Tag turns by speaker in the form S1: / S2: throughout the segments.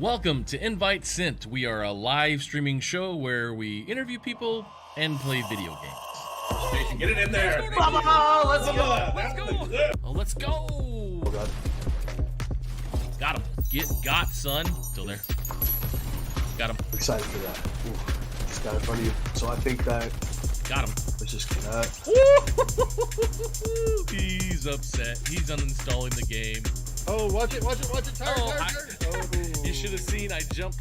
S1: Welcome to Invite Sent. We are a live streaming show where we interview people and play video games.
S2: Jason, get it in there.
S1: Let's go. Oh, let's go. Got him. Got, son. Still there. Got him.
S3: Excited for that. Ooh, just got in front of you. So I think that.
S1: Got him.
S3: Let's just get that.
S1: He's upset. He's uninstalling the game.
S2: Oh, watch it. Tire.
S1: You should have seen I jumped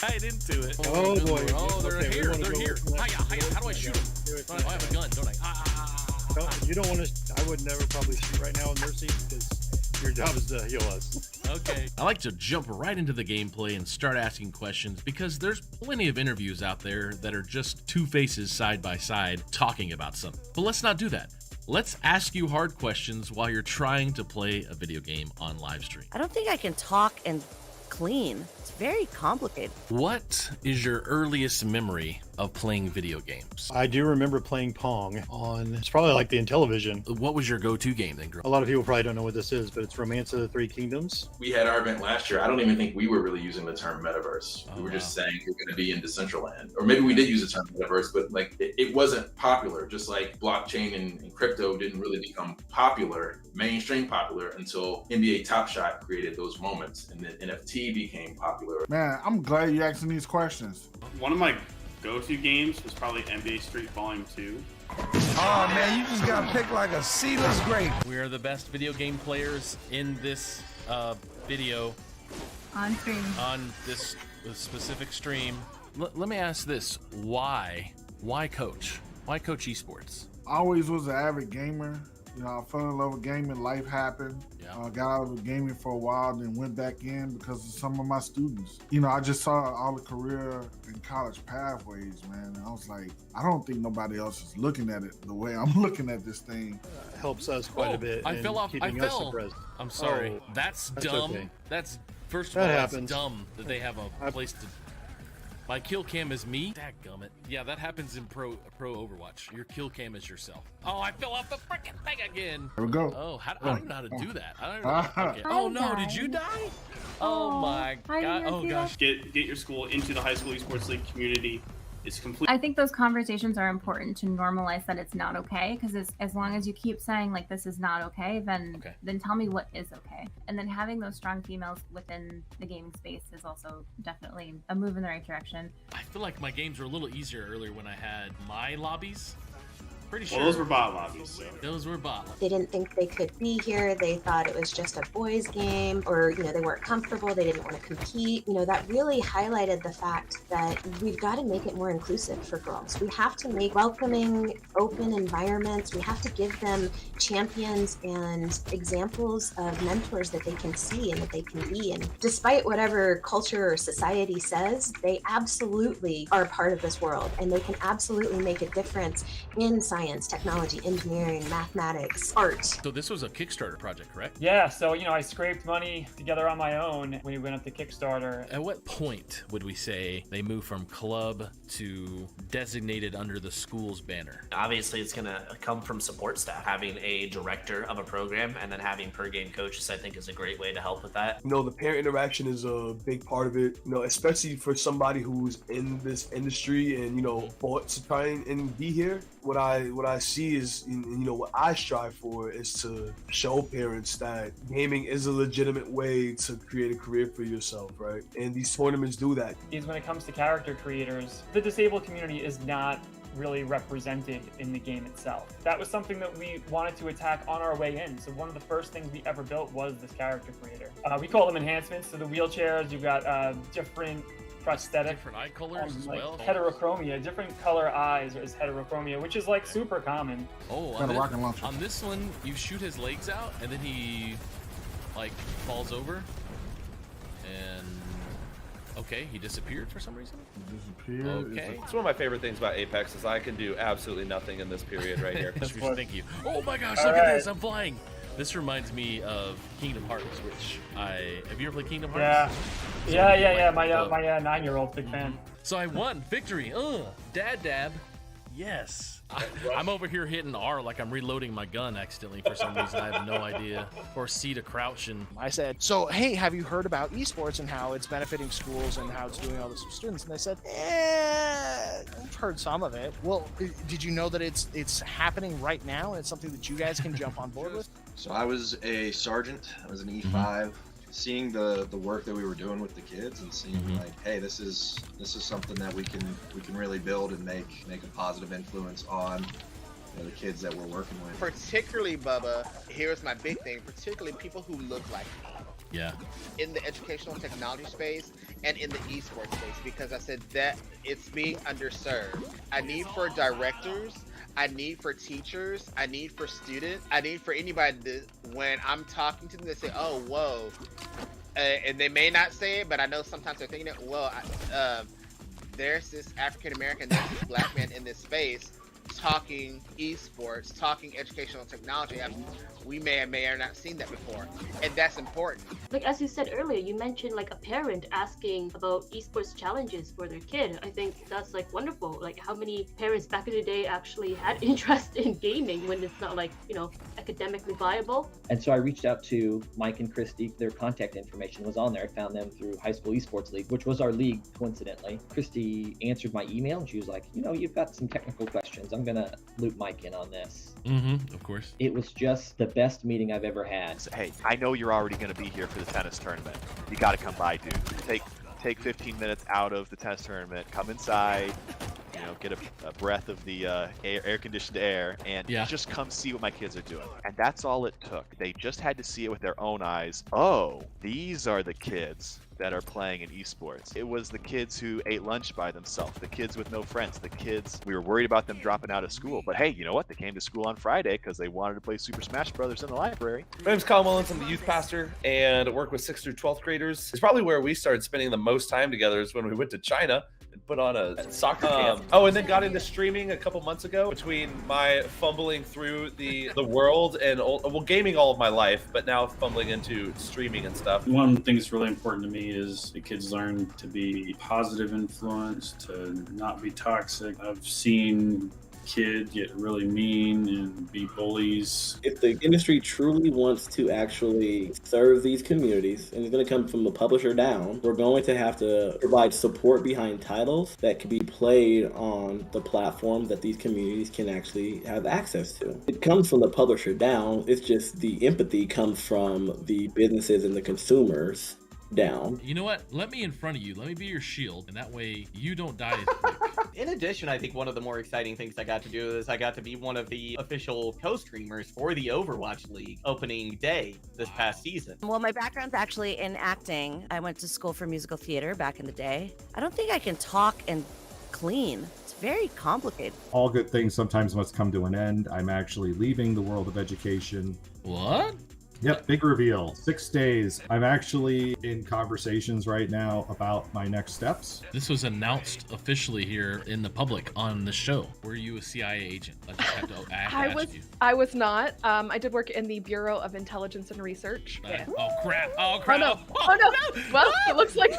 S1: right into it.
S2: Oh boy.
S1: Oh, they're
S2: Okay,
S1: here. They're here. Hiya. How do I shoot them? Oh, I have a gun, don't I?
S2: You don't want to. I would never probably shoot right now in their seat because your job is to heal us.
S1: Okay. I like to jump right into the gameplay and start asking questions because there's plenty of interviews out there that are just two faces side by side talking about something. But let's not do that. Let's ask you hard questions while you're trying to play a video game on live stream.
S4: I don't think I can talk and clean. It's very complicated.
S1: What is your earliest memory of playing video games?
S2: I do remember playing Pong on, it's probably like the Intellivision.
S1: What was your go-to game then, girl?
S2: A lot of people probably don't know what this is, but it's Romance of the Three Kingdoms.
S5: We had our event last year. I don't even think we were really using the term metaverse. We were just saying we're going to be in Decentraland. Or maybe we did use the term metaverse, but like it wasn't popular. Just like blockchain and crypto didn't really become popular, mainstream popular, until NBA Top Shot created those moments and then NFT became popular.
S6: Man, I'm glad you're asking these questions.
S7: One of my go-to games was probably NBA Street Volume 2.
S8: Oh man, you just got picked like a seedless grape.
S1: We are the best video game players in this video
S9: on stream.
S1: On this specific stream. Let me ask this: Why coach? Why coach esports?
S6: I always was an avid gamer. You know, I fell in love with gaming. Life happened.
S1: Yeah.
S6: Got out of gaming for a while, then went back in because of some of my students. You know, I just saw all the career and college pathways, man. And I was like, I don't think nobody else is looking at it the way I'm looking at this thing.
S2: Helps us quite a bit.
S1: I fell off. I fell. I'm sorry.
S2: Oh,
S1: that's dumb.
S2: Okay.
S1: That's first of all,
S2: that's
S1: dumb that they have a place to. My kill cam is me? Dadgummit. Yeah, that happens in pro Overwatch. Your kill cam is yourself. Oh, I fell off the freaking thing again.
S6: There we go.
S1: Oh, I don't know how to do that. I don't know. Okay. Oh no, did you die? Oh my god. Oh gosh.
S7: Get your school into the high school esports league community. It's complete.
S9: I think those conversations are important to normalize that it's not okay, because as long as you keep saying like this is not okay, then tell me what is okay. And then having those strong females within the gaming space is also definitely a move in the right direction.
S1: I feel like my games were a little easier earlier when I had my lobbies. Pretty sure.
S7: Well, those were bot lobbies. So.
S1: Those were bot lobbies.
S10: They didn't think they could be here. They thought it was just a boys' game, or they weren't comfortable. They didn't want to compete. That really highlighted the fact that we've got to make it more inclusive for girls. We have to make welcoming, open environments. We have to give them champions and examples of mentors that they can see and that they can be. And despite whatever culture or society says, they absolutely are a part of this world, and they can absolutely make a difference in science, technology, engineering, mathematics, art.
S1: So this was a Kickstarter project, correct?
S11: Yeah, so I scraped money together on my own when we went up to Kickstarter.
S1: At what point would we say they move from club to designated under the school's banner?
S12: Obviously, it's going to come from support staff. Having a director of a program and then having per game coaches, I think, is a great way to help with that.
S3: The parent interaction is a big part of it, especially for somebody who's in this industry and, fought to try and be here. What I see is, what I strive for is to show parents that gaming is a legitimate way to create a career for yourself, right? And these tournaments do that.
S11: Is when it comes to character creators, the disabled community is not really represented in the game itself. That was something that we wanted to attack on our way in. So one of the first things we ever built was this character creator. We call them enhancements. So the wheelchairs, you've got different prosthetic,
S1: different eye colors as well.
S11: Heterochromia, different color eyes is heterochromia, which is like super common.
S1: Oh, on this one, you shoot his legs out and then he falls over and okay, he disappeared for some reason. Okay.
S13: It's one of my favorite things about Apex is I can do absolutely nothing in this period right here.
S1: Thank you. Oh my gosh, look at this, I'm flying. This reminds me of Kingdom Hearts, which have you ever played Kingdom Hearts?
S11: Yeah. My 9-year-old big fan.
S1: So I won victory. Dad dab. Yes. I'm over here hitting R like I'm reloading my gun accidentally for some reason. I have no idea. Or C to crouch. And
S14: I said, so, hey, have you heard about esports and how it's benefiting schools and how it's doing all this with students? And they said, I've heard some of it. Well, did you know that it's happening right now and it's something that you guys can jump on board with?
S15: So I was a sergeant. I was an E5. Seeing the work that we were doing with the kids and seeing like, hey, this is something that we can really build and make a positive influence on the kids that we're working with.
S16: Particularly, Bubba, here's my big thing, particularly people who look like me.
S1: Yeah.
S16: In the educational technology space and in the esports space, because I said that it's being underserved. I need for directors, I need for teachers, I need for students, I need for anybody to, when I'm talking to them, they say, oh, whoa. And they may not say it, but I know sometimes they're thinking it, well, there's this African American, there's this black man in this space talking esports, talking educational technology. We may have not seen that before, and that's important.
S17: Like as you said earlier, you mentioned like a parent asking about esports challenges for their kid. I think that's like wonderful. Like how many parents back in the day actually had interest in gaming when it's not like, academically viable.
S18: And so I reached out to Mike and Christy. Their contact information was on there. I found them through High School Esports League, which was our league, coincidentally. Christy answered my email and she was like, you've got some technical questions. I'm gonna loop Mike in on this.
S1: Of course.
S18: It was just the best meeting I've ever had.
S19: Hey, I know you're already going to be here for the tennis tournament. You got to come by, dude. Take 15 minutes out of the tennis tournament. Come inside. Get a breath of the air-conditioned air, and just come see what my kids are doing. And that's all it took. They just had to see it with their own eyes. Oh, these are the kids that are playing in esports. It was the kids who ate lunch by themselves, the kids with no friends, the kids, we were worried about them dropping out of school. But hey, you know what? They came to school on Friday because they wanted to play Super Smash Brothers in the library.
S20: My name's Kyle Mullins. I'm the youth pastor and work with 6th through 12th graders. It's probably where we started spending the most time together is when we went to China and put on a soccer camp. And then got into streaming a couple months ago between my fumbling through the world and gaming all of my life, but now fumbling into streaming and stuff.
S2: One of the things that's really important to me is the kids learn to be positive influence, to not be toxic. I've seen kids get really mean and be bullies.
S21: If the industry truly wants to actually serve these communities, and it's going to come from the publisher down, we're going to have to provide support behind titles that can be played on the platform that these communities can actually have access to. It comes from the publisher down, it's just the empathy comes from the businesses and the consumers down.
S1: You know what? Let me in front of you. Let me be your shield, and that way you don't die as quick.
S22: In addition, I think one of the more exciting things I got to do is I got to be one of the official co-streamers for the Overwatch League opening day this past season.
S4: Well, my background's actually in acting. I went to school for musical theater back in the day. I don't think I can talk and clean. It's very complicated.
S23: All good things sometimes must come to an end. I'm actually leaving the world of education.
S1: What?
S23: Yep, big reveal. 6 days. I'm actually in conversations right now about my next steps.
S1: This was announced officially here in the public on the show. Were you a CIA agent? I just have to ask you.
S24: I was not. I did work in the Bureau of Intelligence and Research.
S1: Oh crap! Oh crap!
S24: Oh no! Well, it looks like.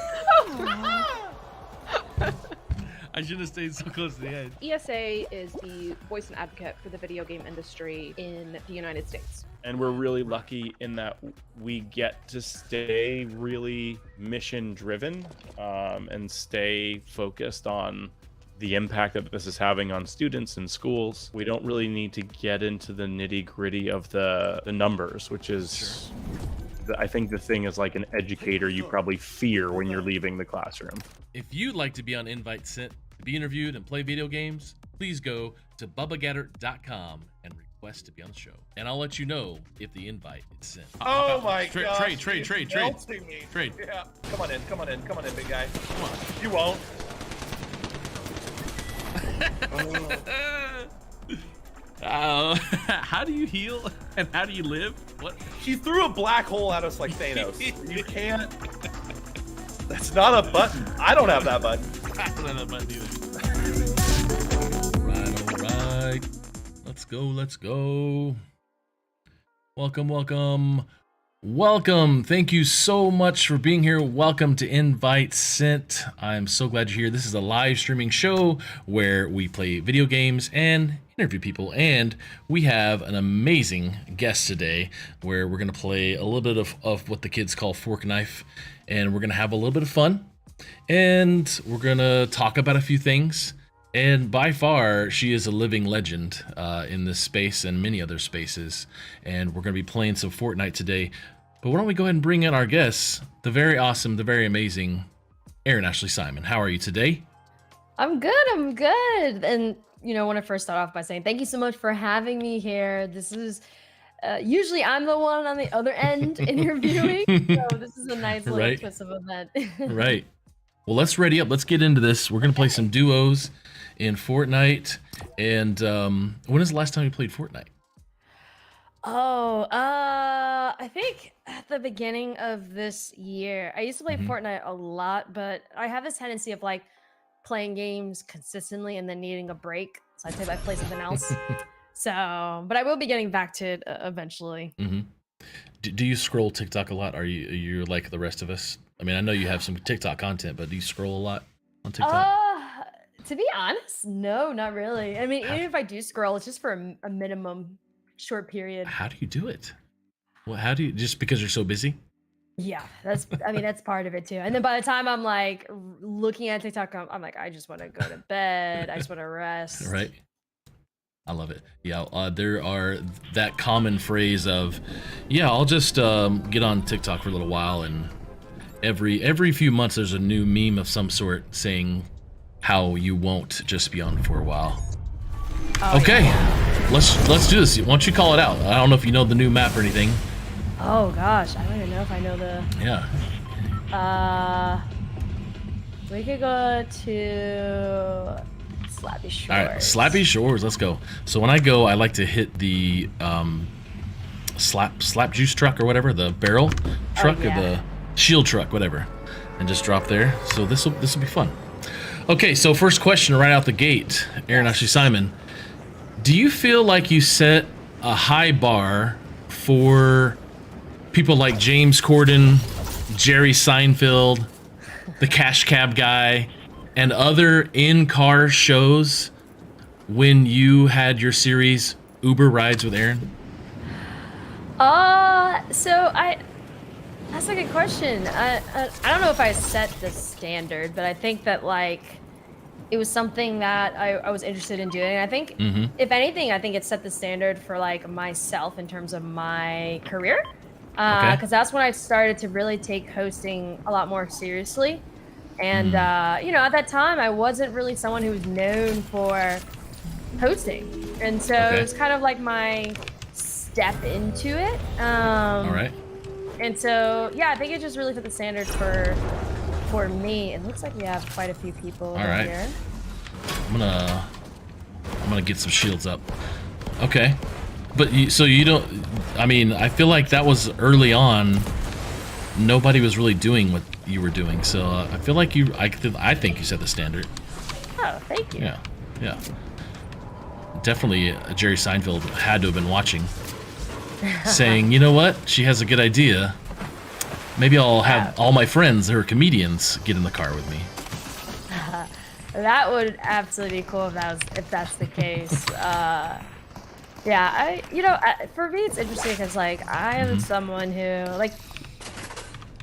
S1: I should have stayed so close to the edge.
S24: ESA is the voice and advocate for the video game industry in the United States.
S25: And we're really lucky in that we get to stay really mission driven and stay focused on the impact that this is having on students and schools. We don't really need to get into the nitty gritty of the numbers, which is, I think the thing is like an educator you probably fear when you're leaving the classroom.
S1: If you'd like to be on invite sent to be interviewed and play video games, please go to BubbaGatter.com and request to be on the show. And I'll let you know if the invite is sent.
S20: Oh my god.
S1: Trade.
S20: Yeah. Come on in, big guy. Come on. You won't.
S1: How do you heal and how do you live? What?
S20: He threw a black hole at us like Thanos. You can't. That's not a button. I don't have that button.
S1: I don't have that button either. All right. Let's go. Welcome. Welcome. Thank you so much for being here. Welcome to Invite Sent. I'm so glad you're here. This is a live streaming show where we play video games and interview people. And we have an amazing guest today where we're going to play a little bit of what the kids call fork knife. And we're going to have a little bit of fun. And we're going to talk about a few things. And by far, she is a living legend in this space and many other spaces. And we're going to be playing some Fortnite today. But why don't we go ahead and bring in our guests, the very awesome, the very amazing Erin Ashley Simon. How are you today?
S5: I'm good. And, you know, I want to first start off by saying thank you so much for having me here. This is, usually I'm the one on the other end interviewing. So this is a nice little twist of event.
S1: Right. Well, let's ready up. Let's get into this. We're going to play some duos in Fortnite. And when is the last time you played Fortnite?
S5: Oh, I think at the beginning of this year. I used to play Fortnite a lot, but I have this tendency of like playing games consistently and then needing a break. So I play something else. So, but I will be getting back to it eventually.
S1: Do you scroll TikTok a lot? Are you like the rest of us? I mean, I know you have some TikTok content, but do you scroll a lot on TikTok?
S5: To be honest, no, not really. I mean, even if I do scroll, it's just for a minimum short period.
S1: How do you do it? Well, how do you, just because you're so busy?
S5: Yeah, that's part of it too. And then by the time I'm like looking at TikTok, I'm like, I just want to go to bed. I just want to rest.
S1: Right. I love it. Yeah, there are that common phrase of, yeah, I'll just get on TikTok for a little while, and every few months there's a new meme of some sort saying how you won't just be on for a while. Okay, let's do this. Why don't you call it out? I don't know if you know the new map or anything.
S5: Oh gosh, I don't even know if I know the.
S1: Yeah.
S5: We could go to Slappy Shores.
S1: All right, Slappy Shores. Let's go. So when I go, I like to hit the slap juice truck or whatever, the barrel truck or the shield truck, whatever, and just drop there. So this will be fun. Okay, so first question right out the gate, Erin Ashley Simon. Do you feel like you set a high bar for people like James Corden, Jerry Seinfeld, the Cash Cab guy, and other in-car shows when you had your series Uber Rides with Erin?
S5: That's a good question. I don't know if I set the standard, but I think that like it was something that I was interested in doing. I think if anything, I think it set the standard for like myself in terms of my career. Because that's when I started to really take hosting a lot more seriously. And you know, at that time I wasn't really someone who was known for hosting. And so it was kind of like my step into it.
S1: All right.
S5: And so, yeah, I think it just really set the standard for me. It looks like we have quite a few people over here.
S1: I'm gonna get some shields up. Okay, but so you don't. I mean, I feel like that was early on. Nobody was really doing what you were doing, so I feel like you. I think you set the standard.
S5: Oh, thank you.
S1: Yeah. Definitely, Jerry Seinfeld had to have been watching. Saying, you know what, she has a good idea. Maybe I'll have all my friends who are comedians get in the car with me.
S5: That would absolutely be cool if that's the case. Yeah, for me it's interesting because like I am someone who like,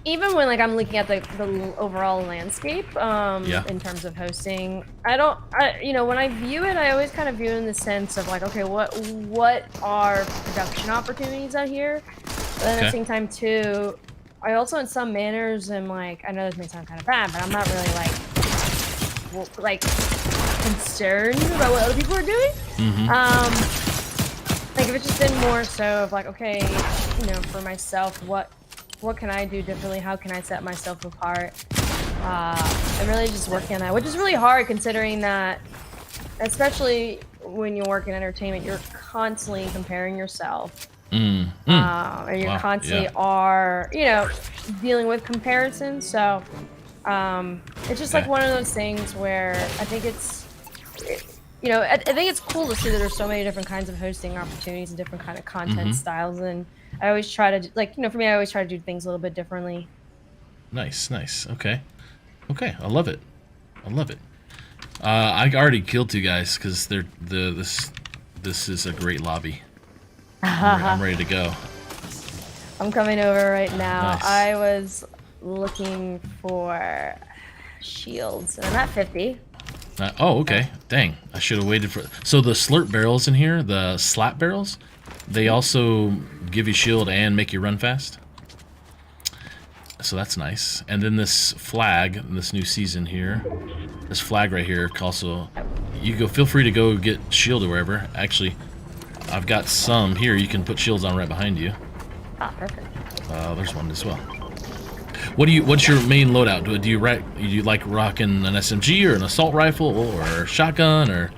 S5: even when like I'm looking at the overall landscape in terms of hosting, when I view it, I always kind of view it in the sense of like, okay, what are production opportunities out here? But then at the same time too, I also in some manners am like, I know this may sound kind of bad, but I'm not really like concerned about what other people are doing. Like if it's just been more so of like, okay, you know, for myself, what can I do differently? How can I set myself apart? I'm really just working on that, which is really hard considering that, especially when you work in entertainment, you're constantly comparing yourself. And you constantly are, you know, dealing with comparisons. So it's just like one of those things where I think you know, I think it's cool to see that there's so many different kinds of hosting opportunities and different kind of content styles. And I always try to like, for me, I always try to do things a little bit differently.
S1: Nice, nice. Okay, okay. I love it. I love it. I already killed 2 guys because this is a great lobby. I'm ready to go.
S5: I'm coming over right now.
S1: Nice.
S5: I was looking for shields, and I'm at 50.
S1: Oh, okay. Dang, I should have waited for. So the slurp barrels in here, the slap barrels, they also give you shield and make you run fast. So that's nice. And then this flag, this new season here, this flag right here, also, you go. Feel free to go get shield or wherever. Actually, I've got some here. You can put shields on right behind you.
S5: Ah, perfect.
S1: There's one as well. What's your main loadout? Do you like rocking an SMG or an assault rifle or a shotgun or?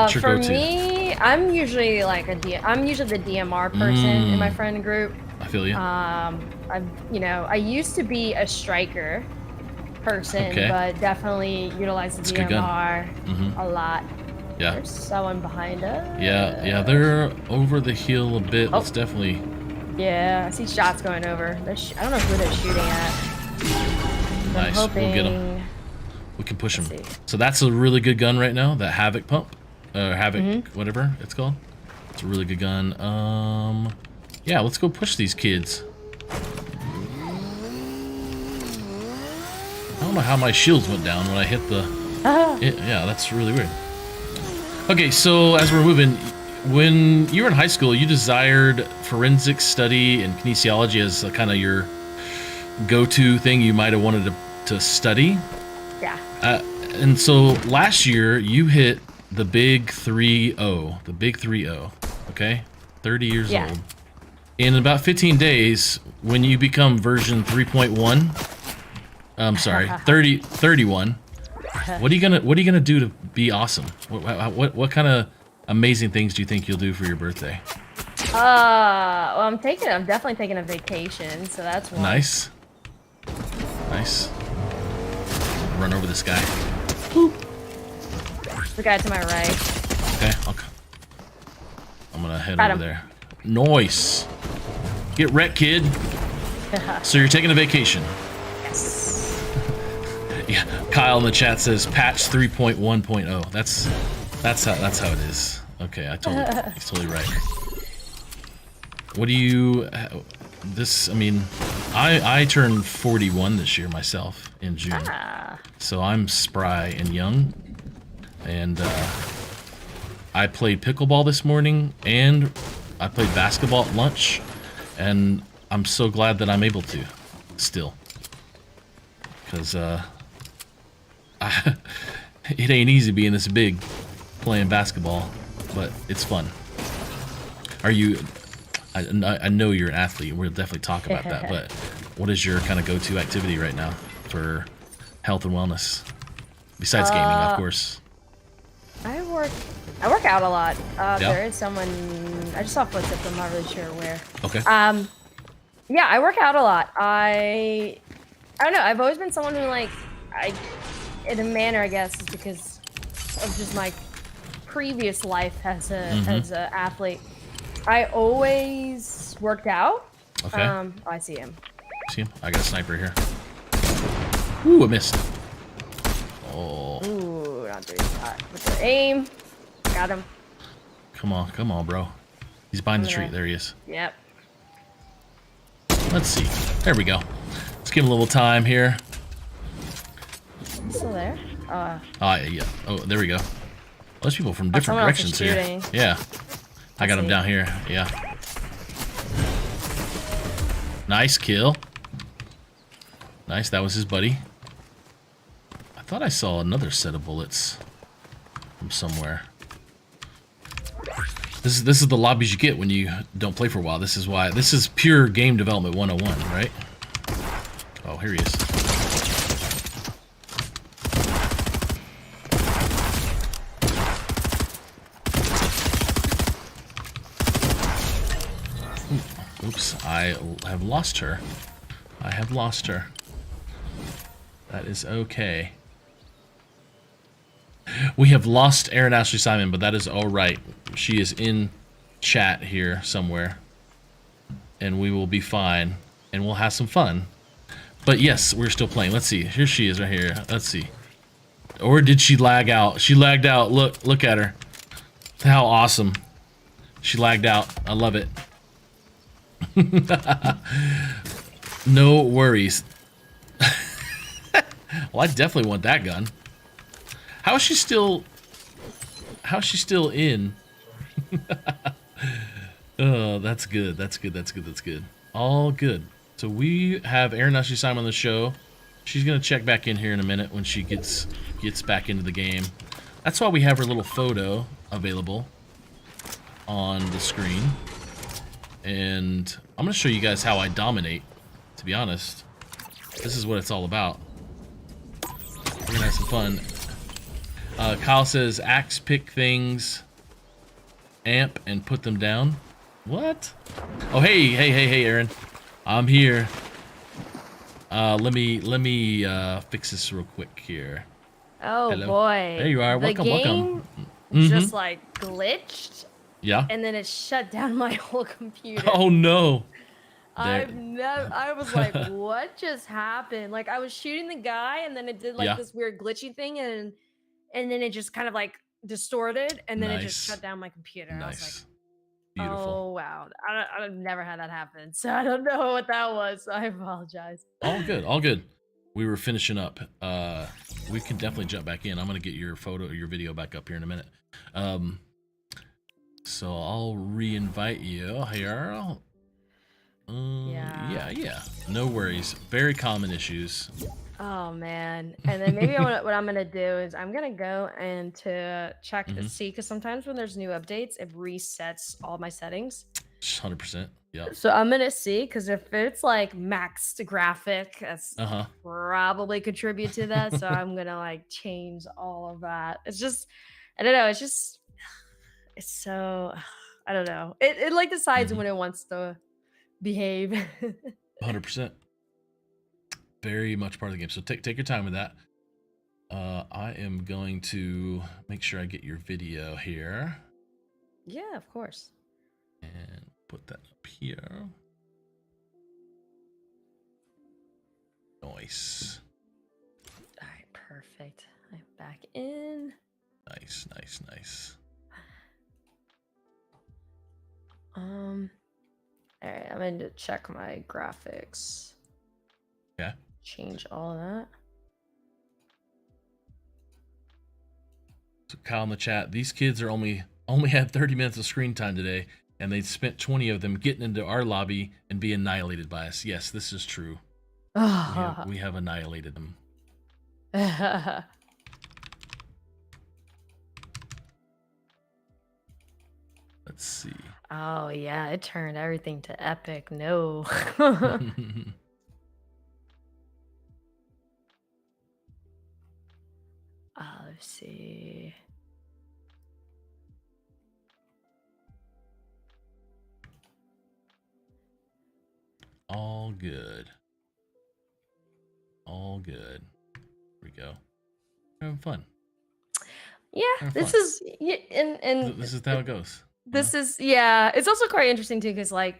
S5: For
S1: go-to?
S5: me, I'm usually like I'm usually the DMR person in my friend group.
S1: I feel you.
S5: I used to be a striker person, but definitely utilize the DMR a lot.
S1: Yeah.
S5: There's someone behind us.
S1: Yeah, they're over the hill a bit. Let's definitely.
S5: Yeah, I see shots going over. I don't know who they're shooting at.
S1: Nice. We'll get them. We can push them. So that's a really good gun right now. That Havoc pump, Havoc, whatever it's called. It's a really good gun. Yeah, let's go push these kids. I don't know how my shields went down when I hit the. Yeah, that's really weird. Okay, so as we're moving, when you were in high school, you desired forensic study and kinesiology as kind of your go-to thing you might have wanted to study.
S5: Yeah.
S1: And so last year you hit the big 3-0, the big 3-0. Okay, 30 years old. In about 15 days, when you become version 3.1, I'm sorry, 31. What are you gonna do to be awesome? What kind of amazing things do you think you'll do for your birthday?
S5: Well, I'm definitely taking a vacation, so that's one.
S1: Nice. Nice. Run over this guy.
S5: The guy to my right.
S1: Okay, I'm gonna head over there. Nice. Get wrecked, kid. So you're taking a vacation.
S5: Yes.
S1: Yeah, Kyle in the chat says patch 3.1.0. That's how it is. Okay, he's totally right. What do you I turned 41 this year myself in June. So I'm spry and young. And I played pickleball this morning and I played basketball at lunch, and I'm so glad that I'm able to still. Because it ain't easy being this big playing basketball, but it's fun. Are you? I know you're an athlete. We'll definitely talk about that. But what is your kind of go-to activity right now for health and wellness, besides gaming, of course?
S5: I work out a lot. There is someone. I just saw footsteps. I'm not really sure where.
S1: Okay.
S5: Yeah, I work out a lot. I don't know. I've always been someone who in a manner, I guess, is because of just my previous life as a athlete. I always worked out.
S1: Okay.
S5: Oh, I see him.
S1: See him? I got a sniper here. Ooh, I missed. Oh.
S5: Ooh, not very hot. With the aim. Got him.
S1: Come on, bro. He's behind the tree. There he is.
S5: Yep.
S1: Let's see. There we go. Let's give him a little time here.
S5: Still there?
S1: Yeah. Oh, there we go. Those people from different directions here. Yeah. I got him down here. Yeah. Nice kill. Nice. That was his buddy. I thought I saw another set of bullets from somewhere. This is the lobbies you get when you don't play for a while. This is pure game development 101, right? Oh, here he is. Oops, I have lost her. I have lost her. That is okay. We have lost Erin Ashley Simon, but that is all right. She is in chat here somewhere. and we will be fine, and we'll have some fun. But yes, we're still playing. Let's see. Here she is right here. Let's see. Or did she lag out? She lagged out. Look at her. How awesome. She lagged out. I love it. No worries. Well, I definitely want that gun. How is she still in? Oh, that's good. That's good. That's good. That's good. All good. So we have Erin Ashley Simon on the show. She's gonna check back in here in a minute when she gets back into the game. That's why we have her little photo available on the screen. And I'm gonna show you guys how I dominate. To be honest, this is what it's all about. We're gonna have some fun. Kyle says, axe pick things, amp, and put them down. What? Oh, hey, Erin. I'm here. Let me fix this real quick here.
S5: Oh,
S1: hello.
S5: boy.
S1: There you are. Welcome,
S5: the
S1: welcome.
S5: game just like glitched.
S1: Yeah.
S5: And then it shut down my whole computer.
S1: Oh no.
S5: I was like, what just happened? Like I was shooting the guy and then it did like this weird glitchy thing and then it just kind of like distorted and then it just shut down my computer.
S1: Nice.
S5: I was like,
S1: beautiful.
S5: Oh wow. I've never had that happen. So I don't know what that was. So I apologize.
S1: All good, all good. We were finishing up. We can definitely jump back in. I'm gonna get your photo or your video back up here in a minute. So I'll re-invite you here. Yeah. No worries. Very common issues.
S5: Oh man. And then maybe what I'm gonna do is I'm gonna go and to check to see because sometimes when there's new updates, it resets all my settings.
S1: 100%. Yeah.
S5: So I'm gonna see because if it's like maxed graphic, that's probably contribute to that. So I'm gonna like change all of that. It's just I don't know. It's so I don't know. It like decides when it wants to behave.
S1: 100%. Very much part of the game. So take your time with that. I am going to make sure I get your video here.
S5: Yeah, of course.
S1: And put that up here. Nice.
S5: All right, perfect. I'm back in.
S1: Nice.
S5: All right, I'm going to check my graphics.
S1: Yeah.
S5: Change all of that.
S1: So Kyle in the chat, these kids are only had 30 minutes of screen time today, and they spent 20 of them getting into our lobby and being annihilated by us. Yes, this is true. We have annihilated them. Let's see.
S5: Oh yeah, it turned everything to epic. No. Let's see.
S1: All good. All good. Here we go. We're having fun.
S5: Yeah, this is and
S1: this is how it goes.
S5: This is it's also quite interesting too because like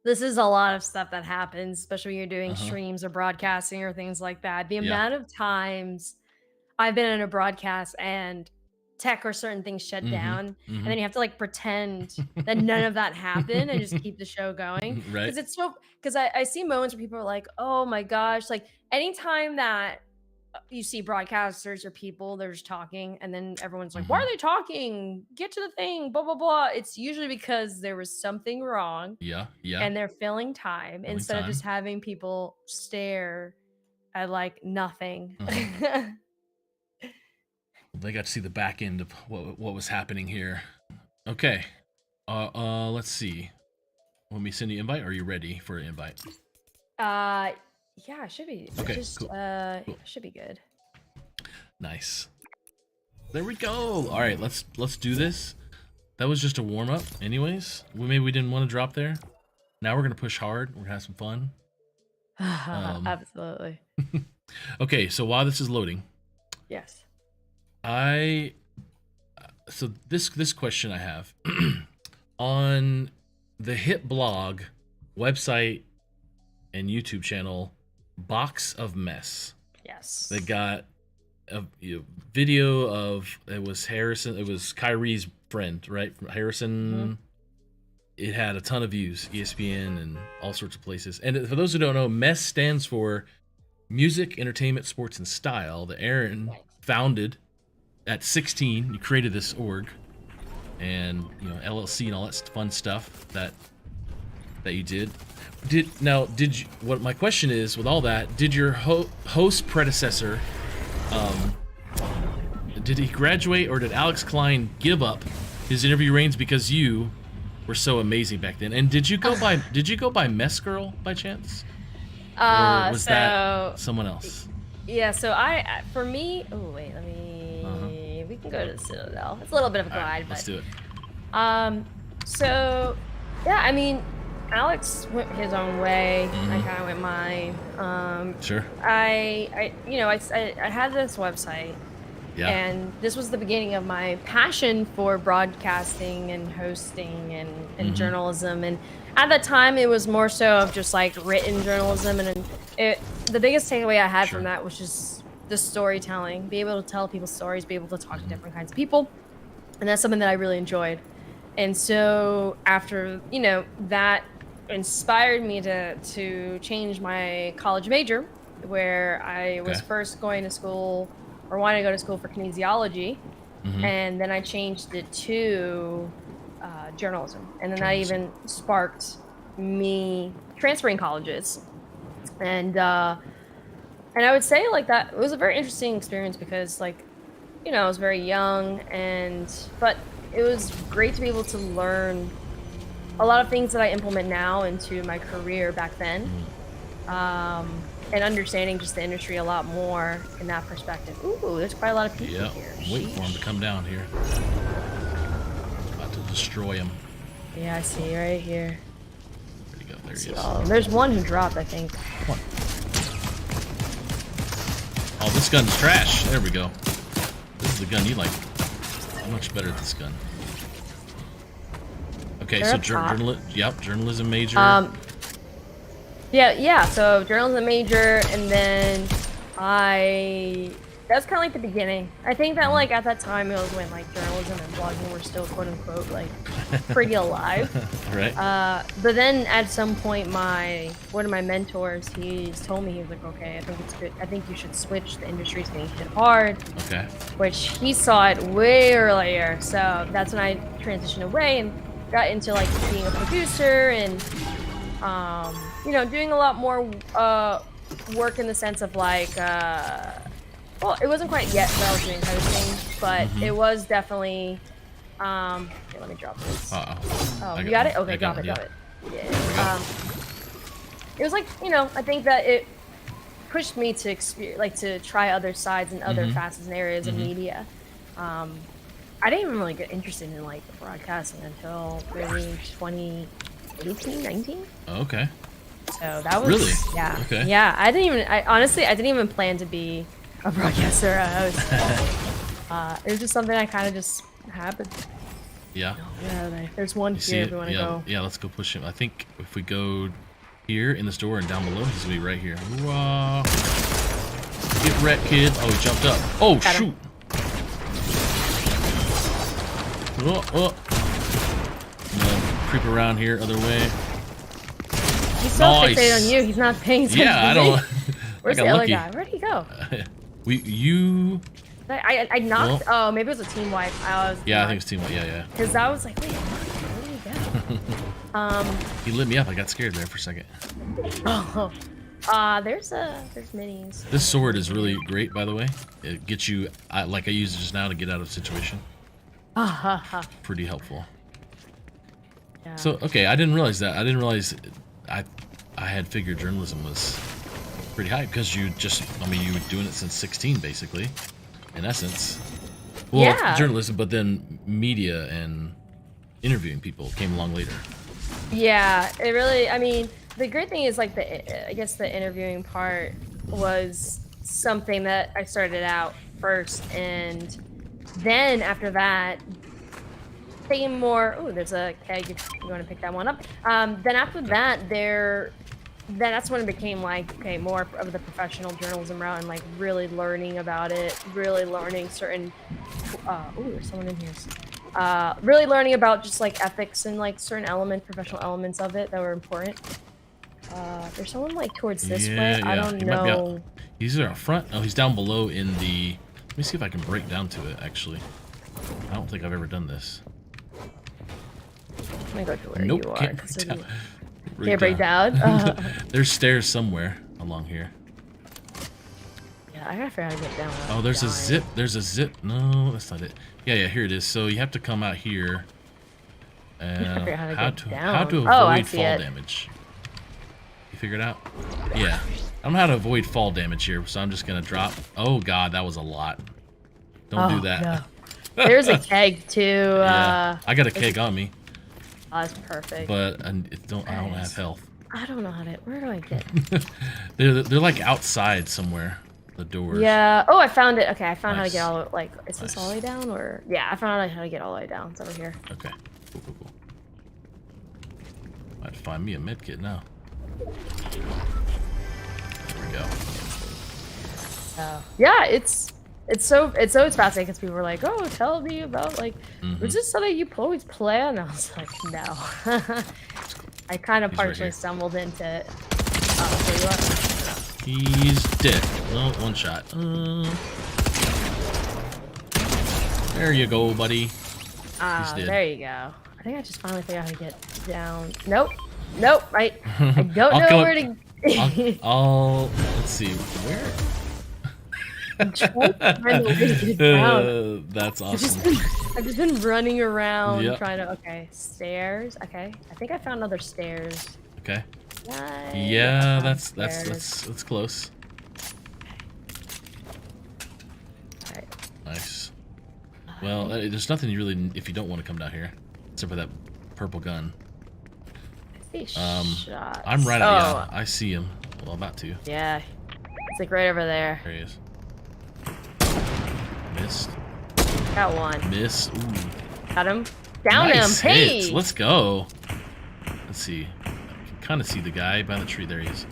S5: this is a lot of stuff that happens, especially when you're doing streams or broadcasting or things like that. The amount of times I've been in a broadcast and tech or certain things shut down, and then you have to like pretend that none of that happened and just keep the show going.
S1: Right.
S5: Because it's so I see moments where people are like, oh my gosh, like anytime that you see broadcasters or people they're just talking and then everyone's like, why are they talking? Get to the thing, blah blah blah. It's usually because there was something wrong.
S1: Yeah.
S5: And they're filling time instead of just having people stare at like nothing.
S1: They got to see the back end of what was happening here. Okay. Let's see. Want me to send you an invite? Or are you ready for an invite?
S5: Yeah, it should be.
S1: Okay,
S5: Just
S1: cool.
S5: should be good.
S1: Nice. There we go. All right, let's do this. That was just a warm up, anyways. Maybe we didn't want to drop there. Now we're gonna push hard. We're gonna have some fun.
S5: Absolutely.
S1: Okay, so while this is loading,
S5: yes.
S1: So this question I have on the hit blog, website, and YouTube channel Box of Mess.
S5: Yes.
S1: They got a video of it was Kyrie's friend, right? From Harrison. It had a ton of views, ESPN and all sorts of places. And for those who don't know, MESS stands for Music, Entertainment, Sports, and Style. That Erin founded at 16. You created this org, and LLC and all that fun stuff that you did. What my question is, with all that, did your host predecessor, did he graduate, or did Alex Klein give up his interview reigns because you were so amazing back then? And did you go by Mess Girl by chance? Or was that someone else?
S5: Yeah, so for me, oh wait, let me, we can go to the Citadel. It's a little bit of a glide, but
S1: let's do it.
S5: So yeah, I mean, Alex went his own way. I kind of went mine.
S1: Sure.
S5: I had this website.
S1: Yeah.
S5: And this was the beginning of my passion for broadcasting and hosting and journalism. And at that time, it was more so of just like written journalism. And the biggest takeaway I had from that was just the storytelling, be able to tell people stories, be able to talk to different kinds of people. And that's something that I really enjoyed. And so after, that inspired me to change my college major, where I was first going to school or wanted to go to school for kinesiology, and then I changed it to journalism, and then that even sparked me transferring colleges, and I would say like that it was a very interesting experience because I was very young, but it was great to be able to learn a lot of things that I implement now into my career back then. And understanding just the industry a lot more in that perspective. Ooh, there's quite a lot of people here.
S1: Wait for him to come down here. About to destroy him.
S5: Yeah, I see right here.
S1: Where'd he go? There he is.
S5: Oh, there's one who dropped, I think.
S1: One. Oh, this gun's trash. There we go. This is the gun you like. I'm much better at this gun. Okay, so journalism major.
S5: Yeah, so journalism major, and then that's kind of like the beginning. I think that at that time it was when journalism and blogging were still quote unquote pretty alive.
S1: Right.
S5: But then at some point one of my mentors, he's told me, he's like, okay, I think it's good. I think you should switch. The industry's getting hit hard.
S1: Okay.
S5: Which he saw it way earlier. So that's when I transitioned away and got into being a producer and doing a lot more work in the sense of well, it wasn't quite yet that I was doing hosting, but it was definitely here, let me drop this. Oh, you got it? Okay, drop it. Yeah. It was I think that it pushed me to to try other sides and other facets and areas of media. I didn't even really get interested in broadcasting until really 2018, 19.
S1: Okay.
S5: So that was
S1: really
S5: okay. Yeah, I didn't even plan to be a broadcaster or a host. It was just something that kind of just happened.
S1: Yeah.
S5: Yeah, there's one here if we want to go.
S1: Yeah, let's go push him. I think if we go here in this door and down below, he's gonna be right here. Whoa. Get wrecked, kid. Oh, he jumped up. Oh, got shoot. Creep around here, other way.
S5: He's so fixated on you. He's not paying attention.
S1: Yeah, I don't.
S5: Where's the other guy? Where'd he go? I knocked. Oh, maybe it was a team wipe.
S1: I think it's team wipe. Yeah.
S5: Because I was like, wait, where did he go?
S1: He lit me up. I got scared there for a second.
S5: Oh. There's minis.
S1: This sword is really great, by the way. It gets you. I used it just now to get out of a situation. Pretty helpful. Yeah. So okay, I didn't realize that. I didn't realize I had figured journalism was pretty high because you were doing it since 16 basically, in essence. Well,
S5: yeah.
S1: Journalism, but then media and interviewing people came along later.
S5: Yeah, it really. I mean, the great thing is I guess the interviewing part was something that I started out first, and then after that, became more. Oh, there's a keg if you want to pick that one up. Then after that, that's when it became like, okay, more of the professional journalism route and like really learning about it, really learning certain. Oh, there's someone in here. Really learning about just like ethics and like certain professional elements of it that were important. There's someone like towards this way. I don't know.
S1: He's there up front. Oh, he's down below in the. Let me see if I can break down to it. Actually, I don't think I've ever done this.
S5: I'm gonna go to where
S1: nope,
S5: you are.
S1: Can't break down.
S5: Can't break down.
S1: There's stairs somewhere along here.
S5: Yeah, I gotta figure out how to get down.
S1: Oh, there's a zip. There's a zip. No, that's not it. Yeah, here it is. So you have to come out here. And how to avoid fall damage. You figured it out? Yeah. I don't know how to avoid fall damage here, so I'm just gonna drop. Oh god, that was a lot. Don't do that.
S5: No. There's a keg too.
S1: Yeah. I got a keg on me.
S5: Oh, that's perfect.
S1: But I don't have health.
S5: I don't know how to. Where do I get?
S1: they're like outside somewhere. The doors.
S5: Yeah. Oh, I found it. Okay, I found how to get all like. Is this all the way down or? Yeah, I found out how to get all the way down. It's over here.
S1: Okay. Cool. I'd find me a med kit now. There we go.
S5: Yeah, it's fascinating because people were like, "Oh, tell me about like, is this something you always play?" And I was like, "No." I kind of partially stumbled into it. Oh, there you are.
S1: He's dead. Oh, one shot. There you go, buddy. He's dead.
S5: There you go. I think I just finally figured out how to get down. Nope. I don't know where to.
S1: Let's see where.
S5: I'm trying to find a way to get down.
S1: That's awesome.
S5: I've just been running around trying to. Okay, stairs. Okay, I think I found other stairs.
S1: Okay. Yeah, that's close.
S5: Right.
S1: Nice. Well, there's nothing you really if you don't want to come down here, except for that purple gun. I'm right at you. I see him. Well, about to.
S5: Yeah, it's like right over there.
S1: There he is. Missed.
S5: Got one.
S1: Miss. Ooh.
S5: Got him. Down
S1: nice
S5: him.
S1: Hits.
S5: Hey.
S1: Let's go. Let's see. I can kind of see the guy by the tree. There he is.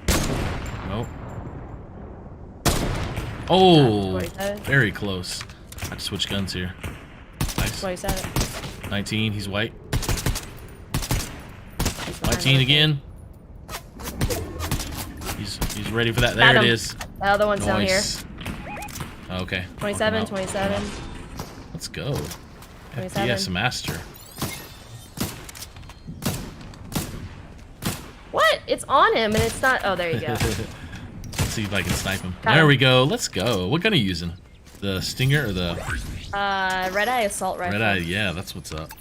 S1: Nope. Oh, very close. I have to switch guns here. Nice. 19. He's white. 19 again. He's ready for that. There it is.
S5: The other one's down here.
S1: Okay.
S5: 27.
S1: Let's go.
S5: 27.
S1: FPS master.
S5: What? It's on him and it's not. Oh, there you go.
S1: Let's see if I can snipe him. There we go. Let's go. What gun are you using? The Stinger or the?
S5: Red Eye assault rifle.
S1: Red Eye. Yeah, that's what's up.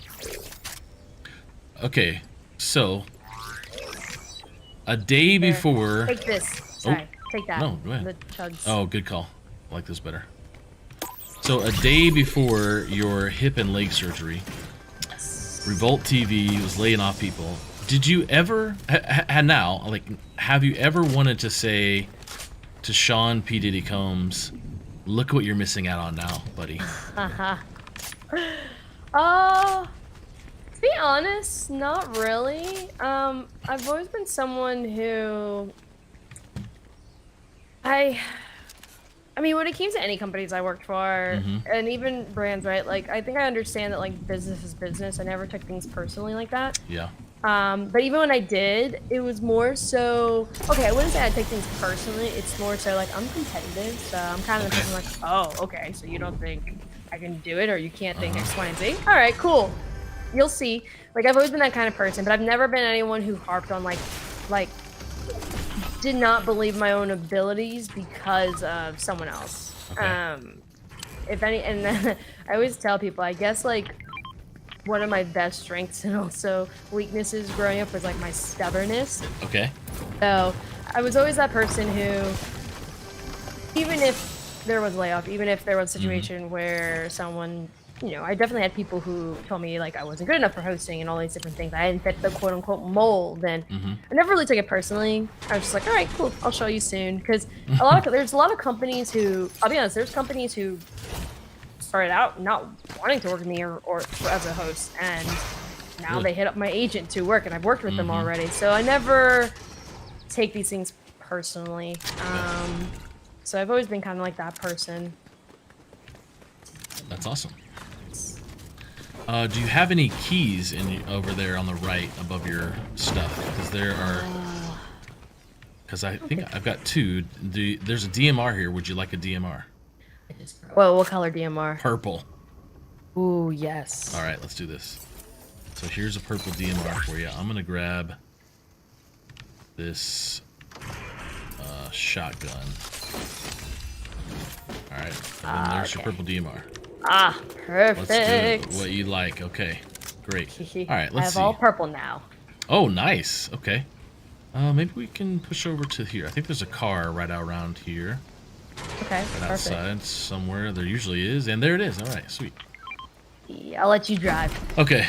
S1: Okay, so a day before.
S5: Take this. Sorry, take that.
S1: No, go ahead.
S5: The chugs.
S1: Oh, good call. I like this better. So a day before your hip and leg surgery, Revolt TV was laying off people. Did you ever, have you ever wanted to say to Sean P. Diddy Combs, look what you're missing out on now, buddy?
S5: To be honest, not really. I've always been someone who I mean, when it came to any companies I worked for, and even brands, right? Like, I think I understand that, like, business is business. I never took things personally like that.
S1: Yeah.
S5: But even when I did, it was more so, okay, I wouldn't say I take things personally. It's more so, like, I'm competitive, so I'm kind of the person like, oh, okay, so you don't think I can do it, or you can't think X, Y, and Z? All right, cool. You'll see. Like, I've always been that kind of person, but I've never been anyone who harped on, like, did not believe my own abilities because of someone else.
S1: Okay.
S5: If any, and then I always tell people, I guess, like, one of my best strengths and also weaknesses growing up was, like, my stubbornness.
S1: Okay.
S5: So I was always that person who, even if there was a layoff, even if there was a situation where someone, you know, I definitely had people who told me, like, I wasn't good enough for hosting and all these different things. I didn't fit the quote-unquote mold, and I never really took it personally. I was just like, all right, cool, I'll show you soon. Because there's a lot of companies who, I'll be honest, there's companies who started out not wanting to work with me or as a host, and now
S1: Really?
S5: they hit up my agent to work, and I've worked with them already. So I never take these things personally. So I've always been kind of like that person.
S1: That's awesome. Do you have any keys over there on the right above your stuff? Because there are. Because I think I've got 2. There's a DMR here. Would you like a DMR?
S5: Well, what color DMR?
S1: Purple.
S5: Ooh, yes.
S1: All right, let's do this. So here's a purple DMR for you. I'm gonna grab this shotgun. All right, and then there's your purple DMR.
S5: Ah, perfect.
S1: Let's do what you like. Okay, great. All right, let's see.
S5: I have all purple now.
S1: Oh, nice. Okay. Maybe we can push over to here. I think there's a car right out around here.
S5: Okay,
S1: right
S5: perfect.
S1: outside somewhere. There usually is, and there it is. All right, sweet.
S5: Yeah, I'll let you drive.
S1: Okay.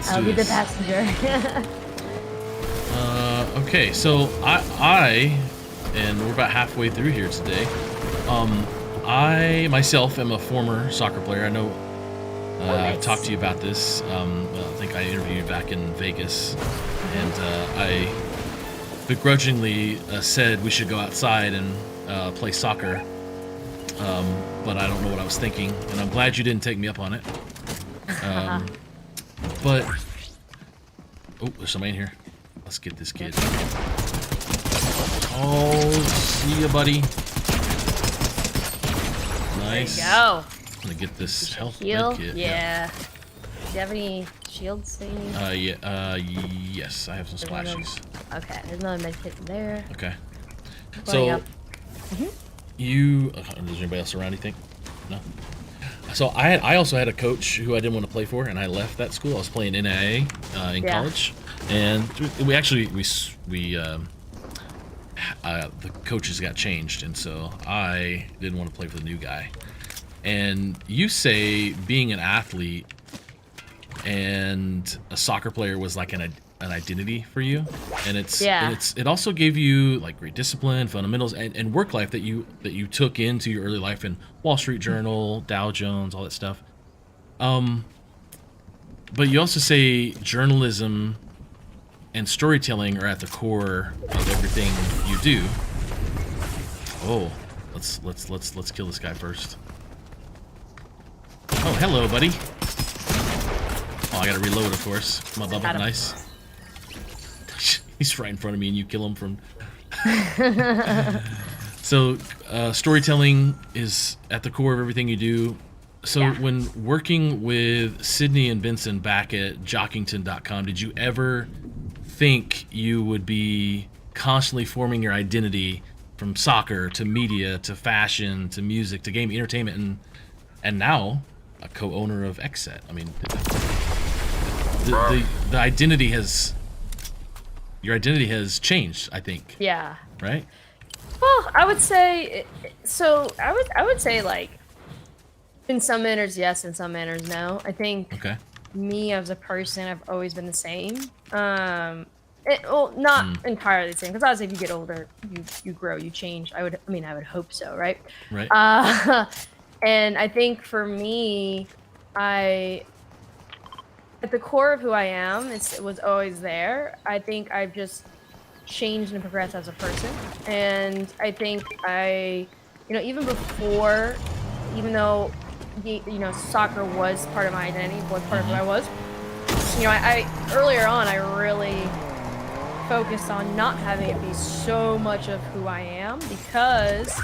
S5: I'll be the passenger.
S1: Okay, so I and we're about halfway through here today. I myself am a former soccer player. I know I've talked to you about this. I think I interviewed you back in Vegas, and I begrudgingly said we should go outside and play soccer. But I don't know what I was thinking, and I'm glad you didn't take me up on it. But oh, there's somebody in here. Let's get this kid. Oh, see ya, buddy. Nice.
S5: There you go.
S1: I'm gonna get this health
S5: Heal?
S1: med kit.
S5: Yeah. Do you have any shields that you need?
S1: Yes, I have some splashies.
S5: Okay, there's another med kit in there.
S1: Okay.
S5: Going up.
S1: You does anybody else around, you think? No. So I also had a coach who I didn't want to play for, and I left that school. I was playing NAIA in college, and we actually the coaches got changed, and so I didn't want to play for the new guy. And you say being an athlete and a soccer player was like an identity for you, and it also gave you like great discipline, fundamentals, and work life that you took into your early life in Wall Street Journal, Dow Jones, all that stuff. But you also say journalism and storytelling are at the core of everything you do. Oh, let's kill this guy first. Oh, hello, buddy. Oh, I gotta reload, of course. My bubble, nice. He's right in front of me, and you kill him from. So, storytelling is at the core of everything you do. So, when working with Sydney and Benson back at Jockington.com, did you ever think you would be constantly forming your identity from soccer to media to fashion to music to game entertainment and now a co-owner of XSET? I mean, the identity has. Your identity has changed, I think.
S5: Yeah.
S1: Right?
S5: Well, I would say I would say like in some manners yes, in some manners no. I think me as a person, I've always been the same. Not entirely the same, because obviously if you get older, you grow, you change. I would hope so, right?
S1: Right.
S5: And I think for me, at the core of who I am, it was always there. I think I've just changed and progressed as a person. And I think even before, even though, soccer was part of my identity, was part of who I was, I earlier on, I really focused on not having it be so much of who I am, because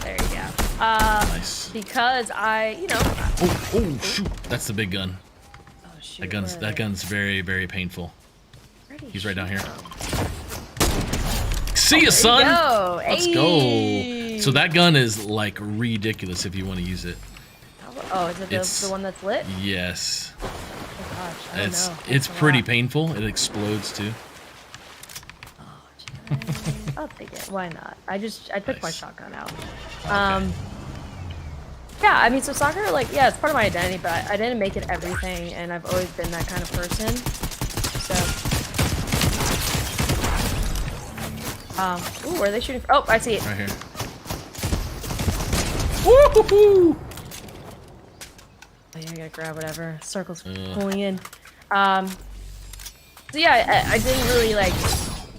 S5: there you go.
S1: Nice.
S5: Because
S1: Oh shoot! That's the big gun.
S5: Oh shoot!
S1: That gun's very, very painful. He's right down here. See ya, son. Let's go. So that gun is like ridiculous if you want to use it.
S5: Oh, is it the one that's lit?
S1: Yes.
S5: Oh gosh, I don't know.
S1: It's pretty painful. It explodes too.
S5: I'll take it. Why not? I took my shotgun out. Yeah, I mean, so soccer, it's part of my identity, but I didn't make it everything, and I've always been that kind of person. So, ooh, where are they shooting from? Oh, I see it.
S1: Right here. Woo-hoo-hoo!
S5: Oh, yeah, I gotta grab whatever. Circle's pulling in. So yeah, I didn't really like.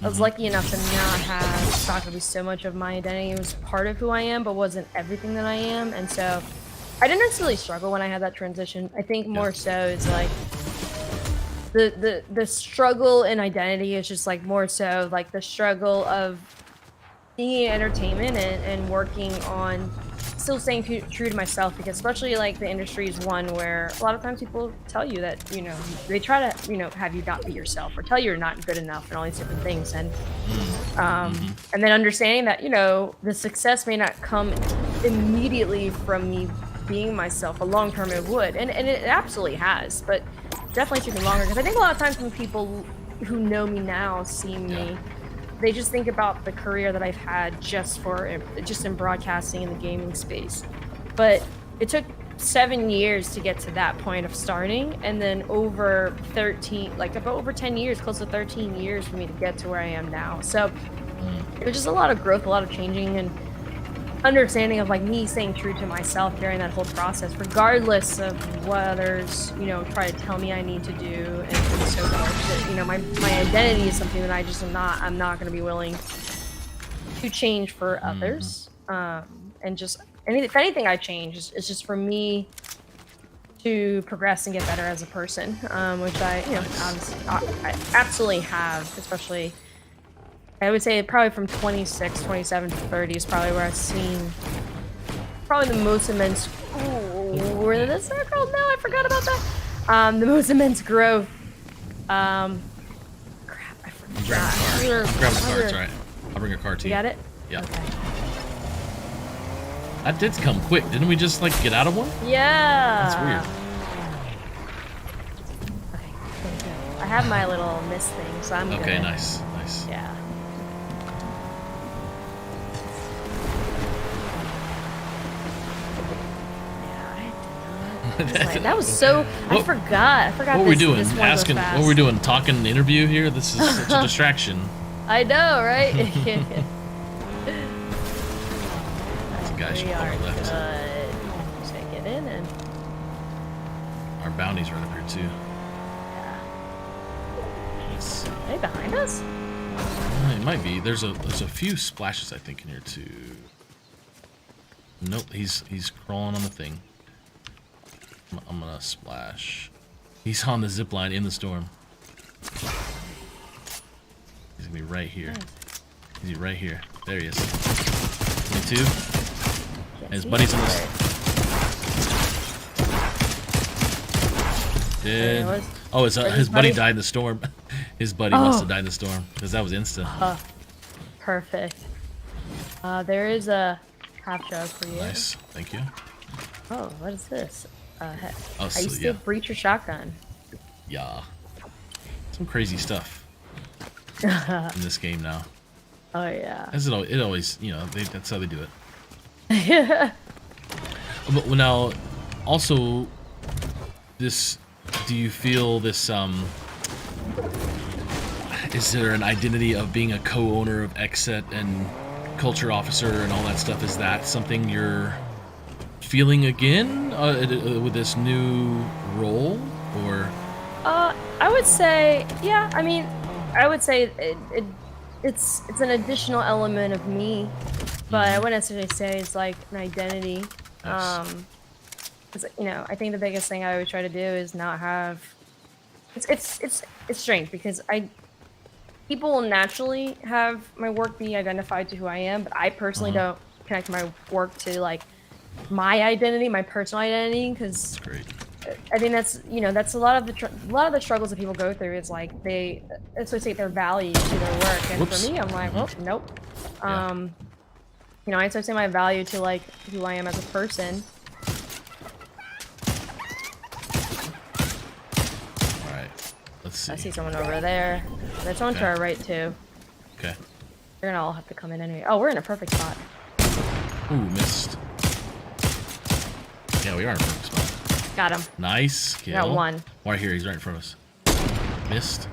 S5: I was lucky enough to not have soccer be so much of my identity. It was part of who I am, but wasn't everything that I am. And so I didn't necessarily struggle when I had that transition. I think more so is like the struggle in identity is just like more so like the struggle of being in entertainment and working on still staying true to myself, because especially like the industry is one where a lot of times people tell you that, you know, they try to, you know, have you not be yourself or tell you you're not good enough and all these different things. And and then understanding that, you know, the success may not come immediately from me being myself, but long term it would, and it absolutely has, but definitely taking longer, because I think a lot of times when people who know me now see me, they just think about the career that I've had just in broadcasting in the gaming space. But it took 7 years to get to that point of starting, and then over 10 years, close to 13 years for me to get to where I am now. So there's just a lot of growth, a lot of changing, and understanding of like me staying true to myself during that whole process, regardless of what others, you know, try to tell me I need to do and so forth. You know, my identity is something that I'm not going to be willing to change for others. And just if anything I change, it's just for me to progress and get better as a person, which I absolutely have, especially. I would say probably from 26, 27 to 30 is probably where I've seen probably the most immense. Ooh, where did this circle? No, I forgot about that. The most immense growth. Crap, I forgot.
S1: Grab the cards, right? I'll bring a card to you.
S5: You got it?
S1: Yeah.
S5: Okay.
S1: That did come quick. Didn't we just like get out of one?
S5: Yeah.
S1: That's weird.
S5: Okay, I have my little miss thing, so I'm good.
S1: Okay, nice.
S5: Yeah. That was so. I forgot.
S1: What were we doing?
S5: This one
S1: Asking.
S5: goes fast.
S1: What were we doing? Talking interview here. This is such a distraction.
S5: I know, right?
S1: There's a guy should on our left.
S5: Just gonna get in and.
S1: Our bounty's right up here too. Let's see.
S5: Are they behind us?
S1: It might be. There's a few splashes I think in here too. Nope. He's crawling on the thing. I'm gonna splash. He's on the zip line in the storm. He's gonna be right here. He's right here. There he is. 22. And his buddy's in this. Dead. Oh, his buddy died in the storm. His buddy must have died in the storm because that was instant.
S5: Perfect. There is a half jug for you.
S1: Nice. Thank you.
S5: Oh, what is this? I
S1: so,
S5: used to breacher shotgun.
S1: Yeah. Some crazy stuff in this game now.
S5: Oh yeah.
S1: As it always, you know, that's how they do it. But now, also, this. Do you feel this? Is there an identity of being a co-owner of XSET and culture officer and all that stuff? Is that something you're feeling again with this new role, or?
S5: I would say, yeah. I mean, I would say it's an additional element of me, but I wouldn't necessarily say it's like an identity.
S1: Nice.
S5: 'Cause, you know, I think the biggest thing I always try to do is not have. It's strange because people will naturally have my work be identified to who I am, but I personally don't connect my work to like my identity, my personal identity, because I think that's, you know, that's a lot of the struggles that people go through is like they associate their value to their work, and for me, I'm like, well, nope. You know, I associate my value to like who I am as a person.
S1: All right, let's see.
S5: I see someone over there. There's someone to our right too.
S1: Okay.
S5: They're gonna all have to come in anyway. Oh, we're in a perfect spot.
S1: Ooh, missed. Yeah, we are in a perfect spot.
S5: Got him.
S1: Nice kill.
S5: Got one.
S1: Right here, he's right in front of us. Missed.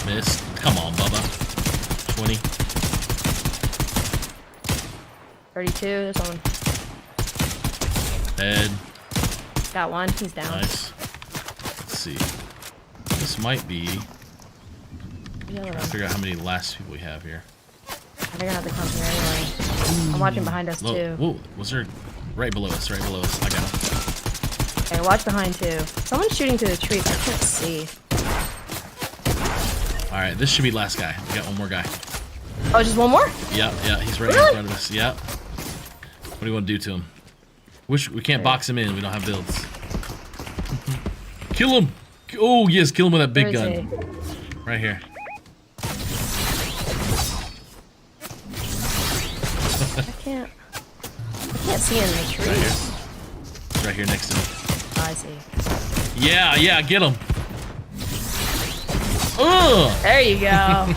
S1: Missed. Come on, Bubba. 20.
S5: 32. There's someone.
S1: Dead.
S5: Got one. He's down.
S1: Nice. Let's see. This might be. Trying to figure out how many last people we have here.
S5: They're gonna have to come here anyway. I'm watching behind us too.
S1: Whoa, was there right below us? Right below us. I got him.
S5: Okay, watch behind too. Someone's shooting through the trees. I can't see.
S1: All right, this should be last guy. We got one more guy.
S5: Oh, just one more?
S1: Yeah, he's right
S5: Really?
S1: in front of us. Yeah. What do you want to do to him? Wish we can't box him in. We don't have builds. Kill him! Oh yes, kill him with that big
S5: Where is
S1: gun. Right here.
S5: I can't see in the trees.
S1: Right here. He's right here next to me.
S5: Oh, I see.
S1: Yeah, get him. Ugh!
S5: There you go.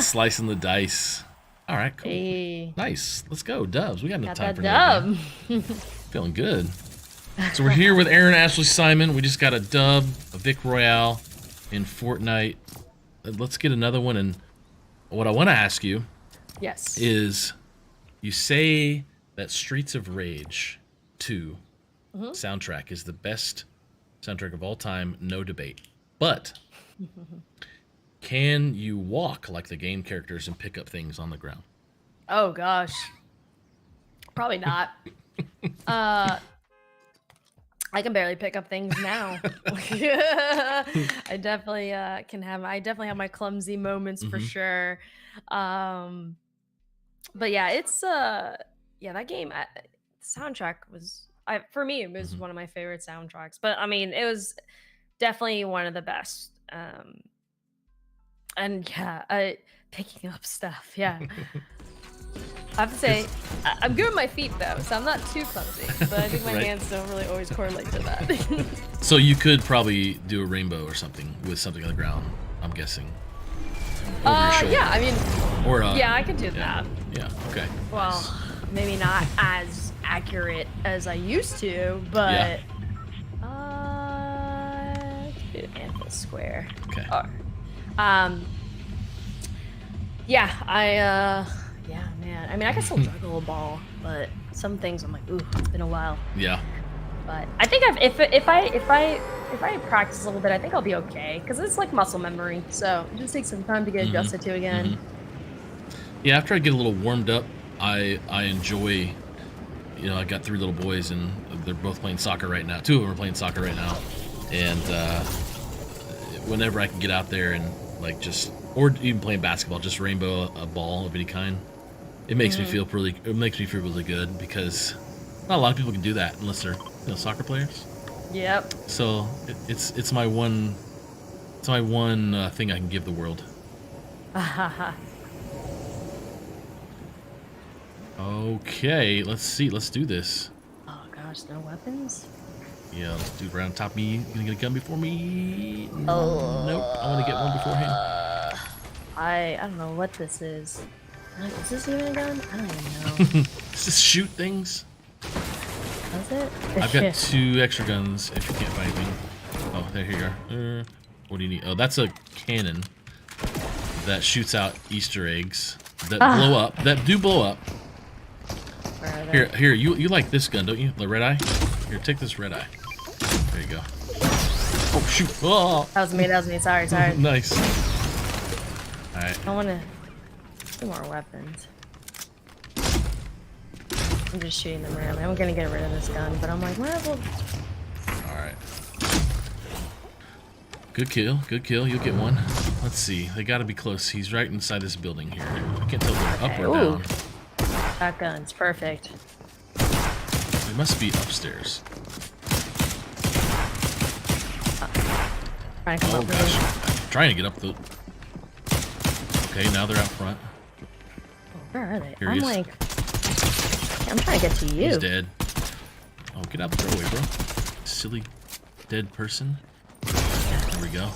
S1: Slicing the dice. All right, cool.
S5: Hey.
S1: Nice. Let's go, Dubs. We got enough time
S5: Got
S1: for
S5: that
S1: another
S5: dub.
S1: game. Feeling good. So we're here with Erin Ashley Simon. We just got a dub, a Vic Royale in Fortnite. Let's get another one. And what I want to ask you
S5: Yes.
S1: is, you say that Streets of Rage 2 soundtrack is the best soundtrack of all time, no debate. But can you walk like the game characters and pick up things on the ground?
S5: Oh gosh. Probably not. I can barely pick up things now. I definitely have my clumsy moments for sure. But yeah, it's that game soundtrack was for me it was one of my favorite soundtracks. But I mean, it was definitely one of the best. And yeah, picking up stuff. Yeah. I have to say, I'm good with my feet though, so I'm not too clumsy. But I think my
S1: Right.
S5: hands don't really always correlate to that.
S1: So you could probably do a rainbow or something with something on the ground, I'm guessing. Over your shoulder.
S5: Yeah, I mean,
S1: Or,
S5: yeah, I can do that.
S1: Yeah, okay.
S5: Well, maybe not as accurate as I used to, but let's do anvil square.
S1: Okay.
S5: Yeah, man. I mean, I can still juggle a ball, but some things I'm like, ooh, it's been a while.
S1: Yeah.
S5: But I think if I practice a little bit, I think I'll be okay because it's like muscle memory. So it just takes some time to get adjusted to again.
S1: Yeah, after I get a little warmed up, I enjoy. You know, I got 3 little boys and they're both playing soccer right now. 2 of them are playing soccer right now, and whenever I can get out there and like or even playing basketball, just rainbow a ball of any kind, it makes me feel really. It makes me feel really good because not a lot of people can do that unless they're soccer players.
S5: Yep.
S1: So it's my one. It's my one thing I can give the world. Okay, let's see. Let's do this.
S5: Oh gosh, no weapons?
S1: Yeah, let's do right on top of me. You gonna get a gun before me?
S5: Oh.
S1: Nope. I want to get one beforehand.
S5: I don't know what this is. Is this even a gun? I don't even know.
S1: Does this shoot things?
S5: Does it?
S1: I've got 2 extra guns if you can't find anything. Oh, there you are. What do you need? Oh, that's a cannon that shoots out Easter eggs that blow up. That do blow up. Here, you like this gun, don't you? The red eye? Here, take this red eye. There you go. Oh, shoot. Oh.
S5: That was me. Sorry.
S1: Nice. Alright.
S5: I want to do more weapons. I'm just shooting them randomly. I'm going to get rid of this gun, but I'm like, well.
S1: Alright. Good kill. You'll get one. Let's see. They gotta be close. He's right inside this building here. I can't tell if they're up or down.
S5: That gun's perfect.
S1: They must be upstairs.
S5: Trying to come
S1: Oh
S5: up
S1: gosh. I'm trying to get up the... Okay, now they're out front.
S5: Where are they?
S1: Here he is.
S5: I'm trying to get to you.
S1: He's dead. Oh, get out the doorway, bro. Silly dead person. There we go.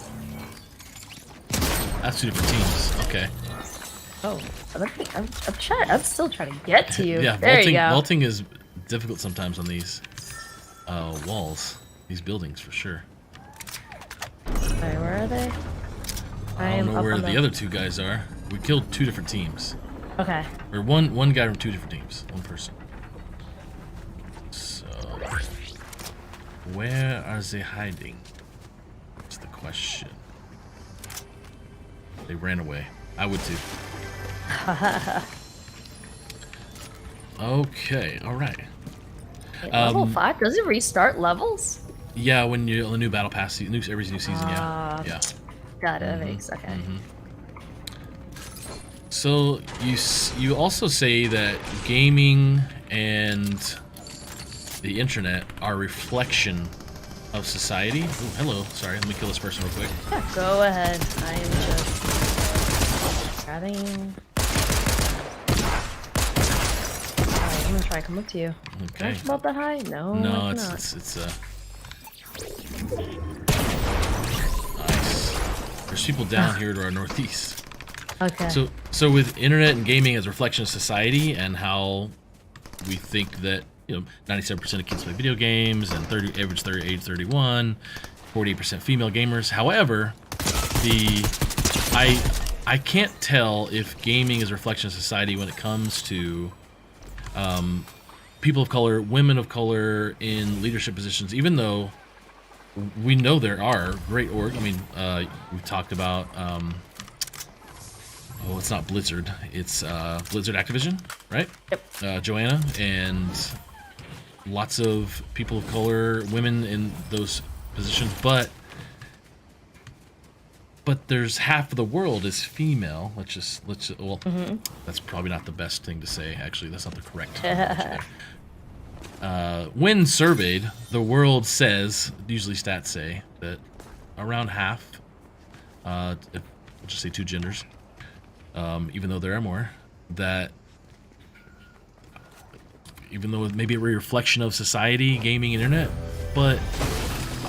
S1: That's 2 different teams. Okay.
S5: Oh, I'm still trying to get to you.
S1: Yeah,
S5: there you go.
S1: vaulting is difficult sometimes on these walls, these buildings for sure.
S5: Okay, where are they?
S1: I don't know where the other 2 guys are. We killed 2 different teams.
S5: Okay.
S1: Or one guy from 2 different teams. One person. Where are they hiding? That's the question. They ran away. I would too. Okay, all right.
S5: Level 5? Does it restart levels?
S1: Yeah, when you're on the new battle pass, every new season, yeah.
S5: Got it. Okay.
S1: So you also say that gaming and the internet are a reflection of society. Ooh, hello. Sorry, let me kill this person real quick.
S5: Yeah, go ahead. I am just grabbing. I'm gonna try to come up to you.
S1: Okay.
S5: Can I come up that high? No.
S1: No,
S5: I
S1: it's nice. There's people down here to our northeast.
S5: Okay.
S1: So with internet and gaming as a reflection of society and how we think that 97% of kids play video games and average age 31, 48% female gamers. However, I can't tell if gaming is a reflection of society when it comes to people of color, women of color in leadership positions, even though we know there are great I mean, we talked about it's not Blizzard, it's Blizzard Activision, right? Yep. Joanna, and lots of people of color, women in those positions, but there's half of the world is female. Let's just that's probably not the best thing to say, actually. That's not the correct terminology there. When surveyed, the world says, usually stats say, that around half, we'll just say 2 genders, even though there are more, that even though it may be a reflection of society, gaming, internet, but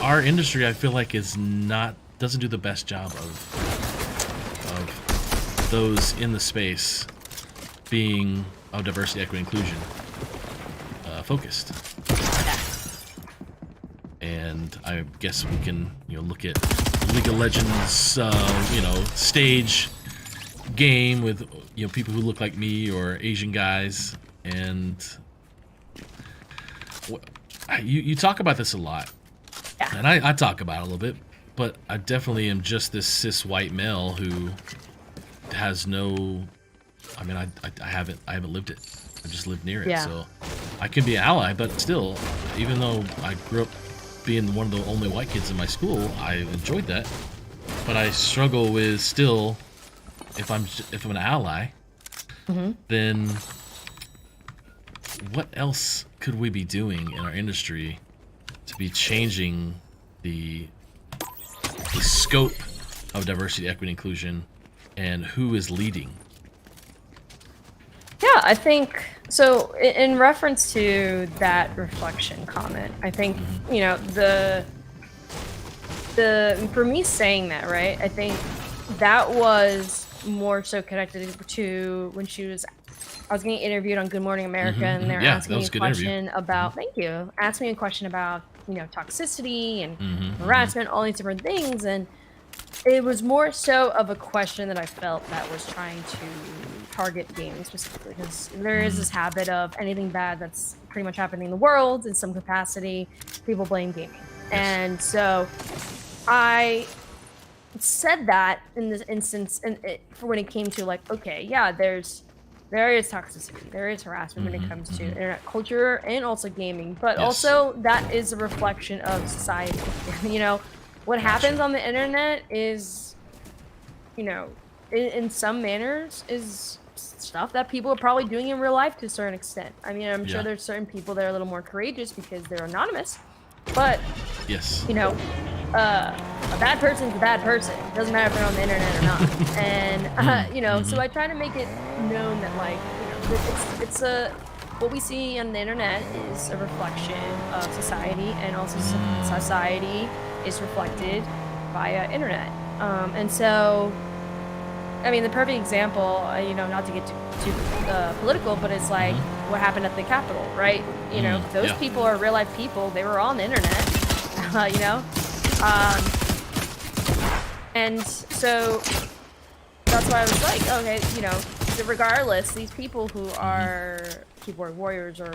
S1: our industry, I feel like, doesn't do the best job of those in the space being of diversity, equity, inclusion focused. And I guess we can look at League of Legends stage game with people who look like me or Asian guys, and you talk about this a lot, and I talk about it a little bit, but I definitely am just this cis white male who has no. I mean, I haven't lived it. I just lived near it, so I can be an ally. But still, even though I grew up being one of the only white kids in my school, I enjoyed that. But I struggle with still, if I'm an ally, then what else could we be doing in our industry to be changing the scope of diversity, equity, inclusion, and who is leading?
S5: Yeah, I think so. In reference to that reflection comment, I think the for me saying that, right, I think that was more so connected to when I was getting interviewed on Good Morning America, and they're asking me a question about asked me a question about toxicity and harassment, all these different things, and it was more so of a question that I felt that was trying to target gaming specifically, because there is this habit of anything bad that's pretty much happening in the world in some capacity, people blame gaming. And so I said that in this instance, and for when it came to there is toxicity, there is harassment when it comes to internet culture and also gaming, but also that is a reflection of society. What happens on the internet is, in some manners, is stuff that people are probably doing in real life to a certain extent. I mean, I'm sure there's certain people that are a little more courageous because they're anonymous, but a bad person's a bad person. It doesn't matter if they're on the internet or not. And so I try to make it known that it's what we see on the internet is a reflection of society, and also society is reflected via internet. And so, I mean, the perfect example, not to get too political, but it's like what happened at the Capitol, right? Those people are real life people. They were on the internet, and so that's why I was like, okay, regardless, these people who are keyboard warriors or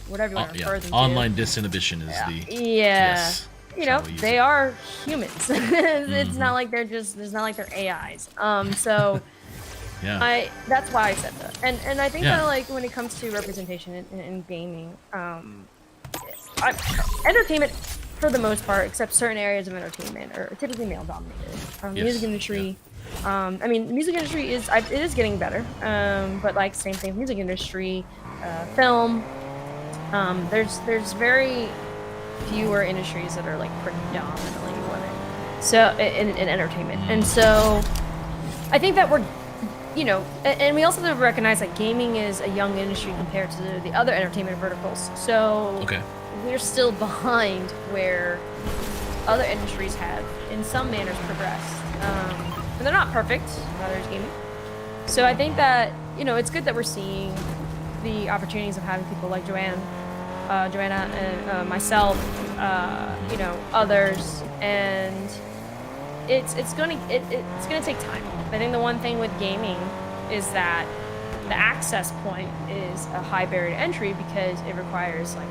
S5: whatever you want to refer them to.
S1: Online disinhibition is the
S5: Yes. You know, they are humans. It's not like it's not like they're AIs. So
S1: yeah.
S5: That's why I said that. And I think that like when it comes to representation in gaming, entertainment for the most part, except certain areas of entertainment, are typically male dominated. Music industry. I mean, music industry is getting better, but like same thing, music industry, film. There's very fewer industries that are like predominantly women. So in entertainment, and so I think that we're, you know, and we also have to recognize that gaming is a young industry compared to the other entertainment verticals. So we're still behind where other industries have, in some manners, progressed. And they're not perfect, neither is gaming. So I think that, you know, it's good that we're seeing the opportunities of having people like Joanna and myself, you know, others, and it's gonna take time. I think the one thing with gaming is that the access point is a high barrier to entry because it requires like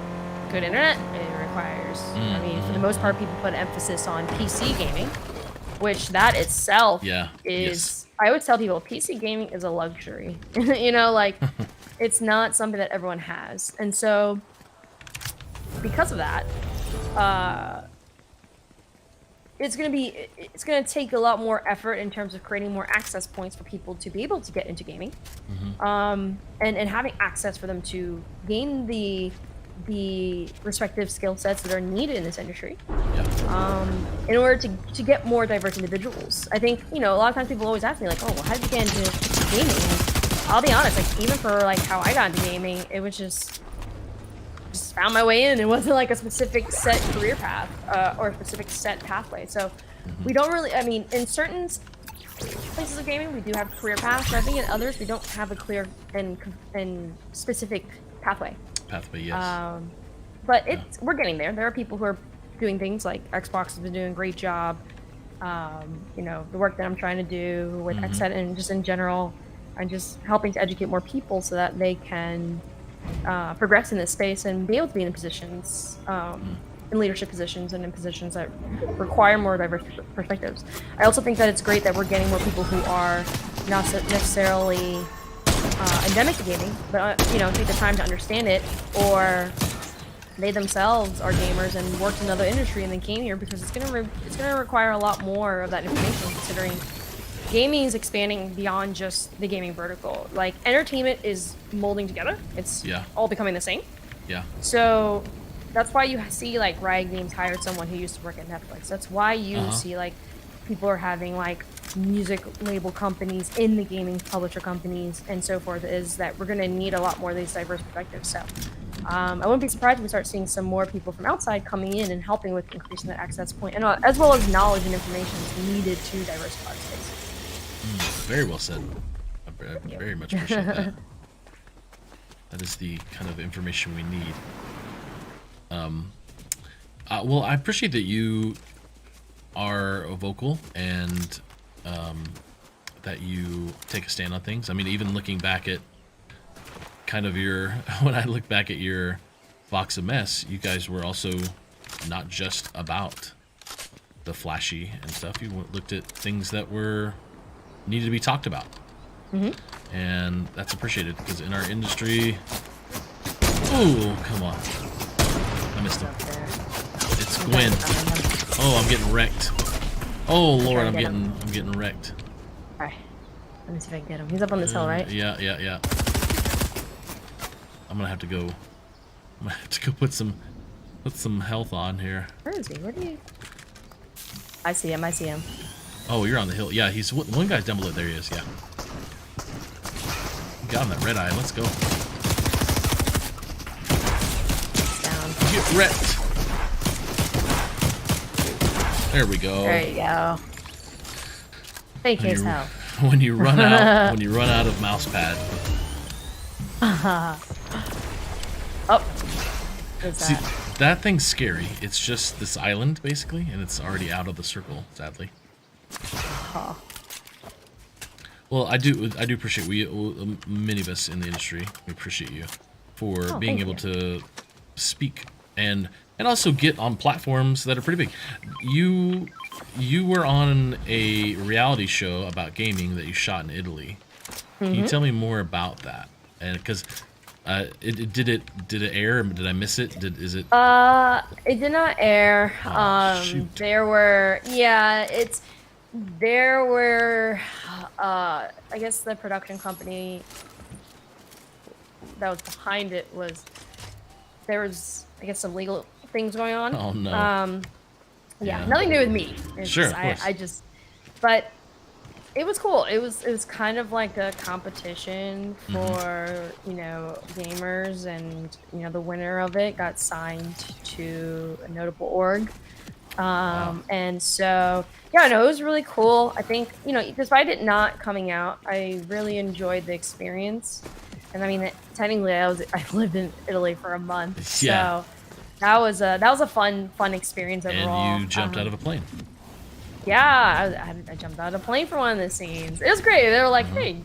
S5: good internet. It requires, I mean, for the most part, people put emphasis on PC gaming, which that itself is, I would tell people PC gaming is a luxury. You know, like it's not something that everyone has. And so because of that, it's gonna take a lot more effort in terms of creating more access points for people to be able to get into gaming, and having access for them to gain the respective skill sets that are needed in this industry, in order to get more diverse individuals. I think, you know, a lot of times people always ask me like, oh, well, how did you get into gaming? And I'll be honest, like even for like how I got into gaming, it was just found my way in. It wasn't like a specific set career path or a specific set pathway. So we don't really, I mean, in certain places of gaming, we do have career paths. I think in others, we don't have a clear and specific pathway. Yes. But we're getting there. There are people who are doing things like Xbox has been doing a great job. You know, the work that I'm trying to do with XSET and just in general, and just helping to educate more people so that they can progress in this space and be able to be in positions, in leadership positions and in positions that require more diverse perspectives. I also think that it's great that we're getting more people who are not necessarily endemic to gaming, but you know, take the time to understand it, or they themselves are gamers and worked in another industry and then came here, because it's gonna require a lot more of that information, considering gaming is expanding beyond just the gaming vertical. Like entertainment is molding together. It's all becoming the same. So that's why you see like Riot Games hired someone who used to work at Netflix. That's why you see like people are having like music label companies in the gaming publisher companies and so forth, is that we're going to need a lot more of these diverse perspectives. So I wouldn't be surprised if we start seeing some more people from outside coming in and helping with increasing that access point, and as well as knowledge and information needed to diversify the space.
S1: Very well said. I very much appreciate that. That is the kind of information we need. Well, I appreciate that you are vocal and that you take a stand on things. I mean, even looking back at kind of when I look back at your Vox of Mess, you guys were also not just about the flashy and stuff. You looked at things that needed to be talked about. And that's appreciated, because in our industry, ooh, come on, I missed him. It's Gwen. Oh, I'm getting wrecked. Oh Lord, I'm getting wrecked.
S5: Alright, let me see if I can get him. He's up on this hill, right?
S1: Yeah. I'm gonna have to go put some health on here.
S5: Where is he? Where do you? I see him.
S1: Oh, you're on the hill. Yeah, he's one guy's down below. There he is. Yeah. Got him that red eye. Let's go.
S5: Down.
S1: Get wrecked. There we go.
S5: There you go. Thank you, Sal.
S1: When you run out of mouse pad.
S5: Oh.
S1: See, that thing's scary. It's just this island basically, and it's already out of the circle, sadly. Well, I do appreciate many of us in the industry. We appreciate you for being able to speak and also get on platforms that are pretty big. You were on a reality show about gaming that you shot in Italy. Can you tell me more about that? And because did it air? Did I miss it? Is it?
S5: It did not air. There were I guess the production company that was behind it there was I guess some legal things going on.
S1: Oh no.
S5: Yeah, nothing to do with me. It's
S1: Sure,
S5: just, but it was cool. It was kind of like a competition for gamers, and the winner of it got signed to a notable org. And so it was really cool. I think despite it not coming out, I really enjoyed the experience. And I mean, technically, I lived in Italy for a month, so that was a fun experience overall.
S1: And you jumped out of a plane.
S5: Yeah, I jumped out of a plane for one of the scenes. It was great. They were like, "Hey,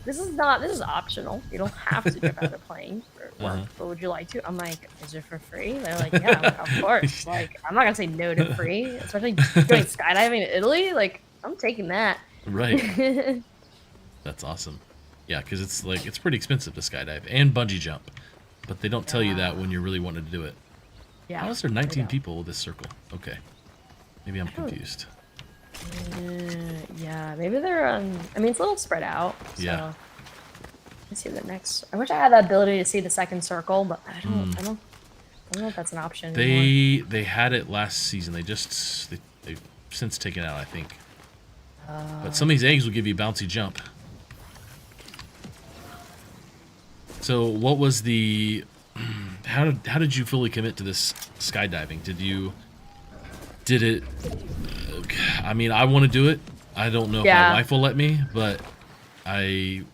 S5: this is optional. You don't have to jump out of a plane for work, but would you like to?" I'm like, "Is it for free?" They're like, "Yeah, like, of course." Like, I'm not gonna say no to free, especially doing skydiving in Italy. Like, I'm taking that.
S1: Right. That's awesome. Yeah, because it's pretty expensive to skydive and bungee jump, but they don't tell you that when you're really wanting to do it.
S5: Yeah.
S1: How is there 19 people with this circle? Okay, maybe I'm confused.
S5: Yeah, maybe they're I mean, it's a little spread out. So.
S1: Yeah.
S5: Let's see the next. I wish I had the ability to see the second circle, but I don't know if that's an option.
S1: They had it last season. They've since taken it out, I think. But some of these eggs will give you a bouncy jump. So what was the? How did you fully commit to this skydiving? Did it? I mean, I want to do it. I don't know if my wife will let me, but I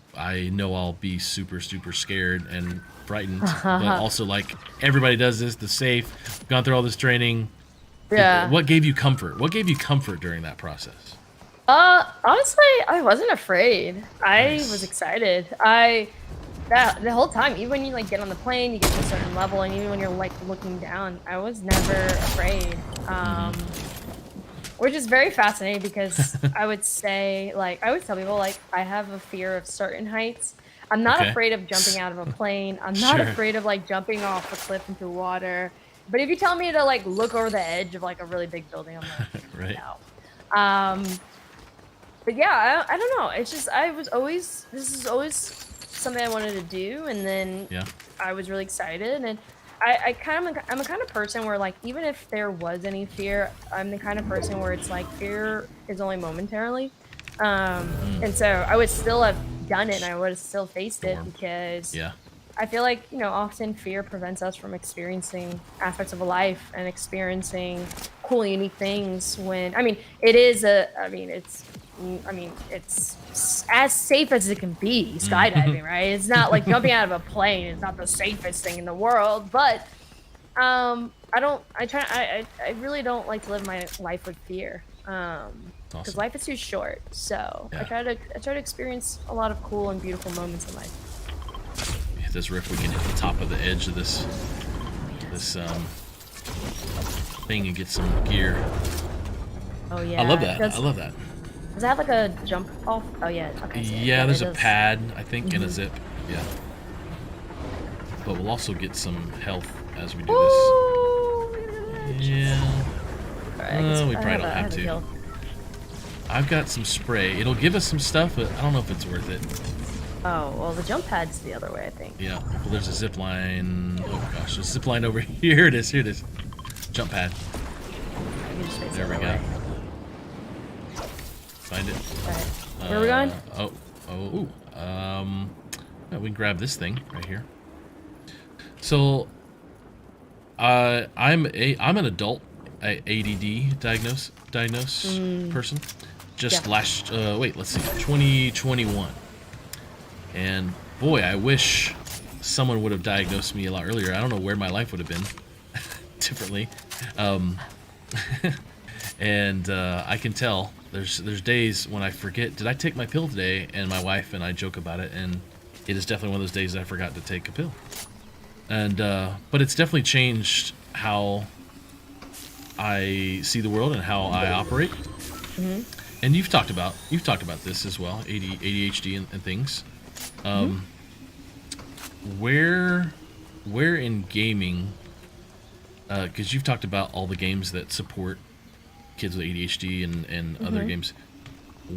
S1: know I'll be super scared and frightened. But also, like, everybody does this. The safe. Gone through all this training.
S5: Yeah.
S1: What gave you comfort? What gave you comfort during that process?
S5: Honestly, I wasn't afraid. I was excited. The whole time, even when you get on the plane, you get to a certain level, and even when you're looking down, I was never afraid. Which is very fascinating because I would say, I always tell people, I have a fear of certain heights. I'm not afraid of jumping out of a plane. I'm not afraid of jumping off a cliff into water. But if you tell me to look over the edge of a really big building, I'm like, no. But yeah, I don't know. It's just this is always something I wanted to do, and then I was really excited, and I'm a kind of person where even if there was any fear, I'm the kind of person where it's fear is only momentarily, and so I would still have done it, and I would have still faced it because I feel often fear prevents us from experiencing aspects of a life and experiencing cool, unique things. When it's as safe as it can be skydiving, right? It's not like jumping out of a plane. It's not the safest thing in the world, but I really don't like to live my life with fear, because life is too short. So I try to experience a lot of cool and beautiful moments in life.
S1: Hit this riff, we can hit the top of the edge of this thing and get some gear.
S5: Oh yeah,
S1: I love that. I love that.
S5: Does it have a jump off? Oh yeah. Okay.
S1: Yeah, there's a pad, I think, and a zip. Yeah. But we'll also get some health as we do this. Yeah. Right, we probably don't have to. I've got some spray. It'll give us some stuff, but I don't know if it's worth it.
S5: Oh, well, the jump pad's the other way, I think.
S1: Yeah. Well, there's a zip line. Oh gosh, there's a zip line over here. Here it is. Here it is. Jump pad. There we go. Find it.
S5: Right. Where are we going?
S1: We can grab this thing right here. So, I'm an adult ADD diagnose person. Just last let's see, 2021. And boy, I wish someone would have diagnosed me a lot earlier. I don't know where my life would have been differently. And I can tell there's days when I forget, did I take my pill today? And my wife and I joke about it, and it is definitely one of those days I forgot to take a pill. And but it's definitely changed how I see the world and how I operate. And you've talked about this as well, ADHD and things. Where in gaming, because you've talked about all the games that support kids with ADHD and other games,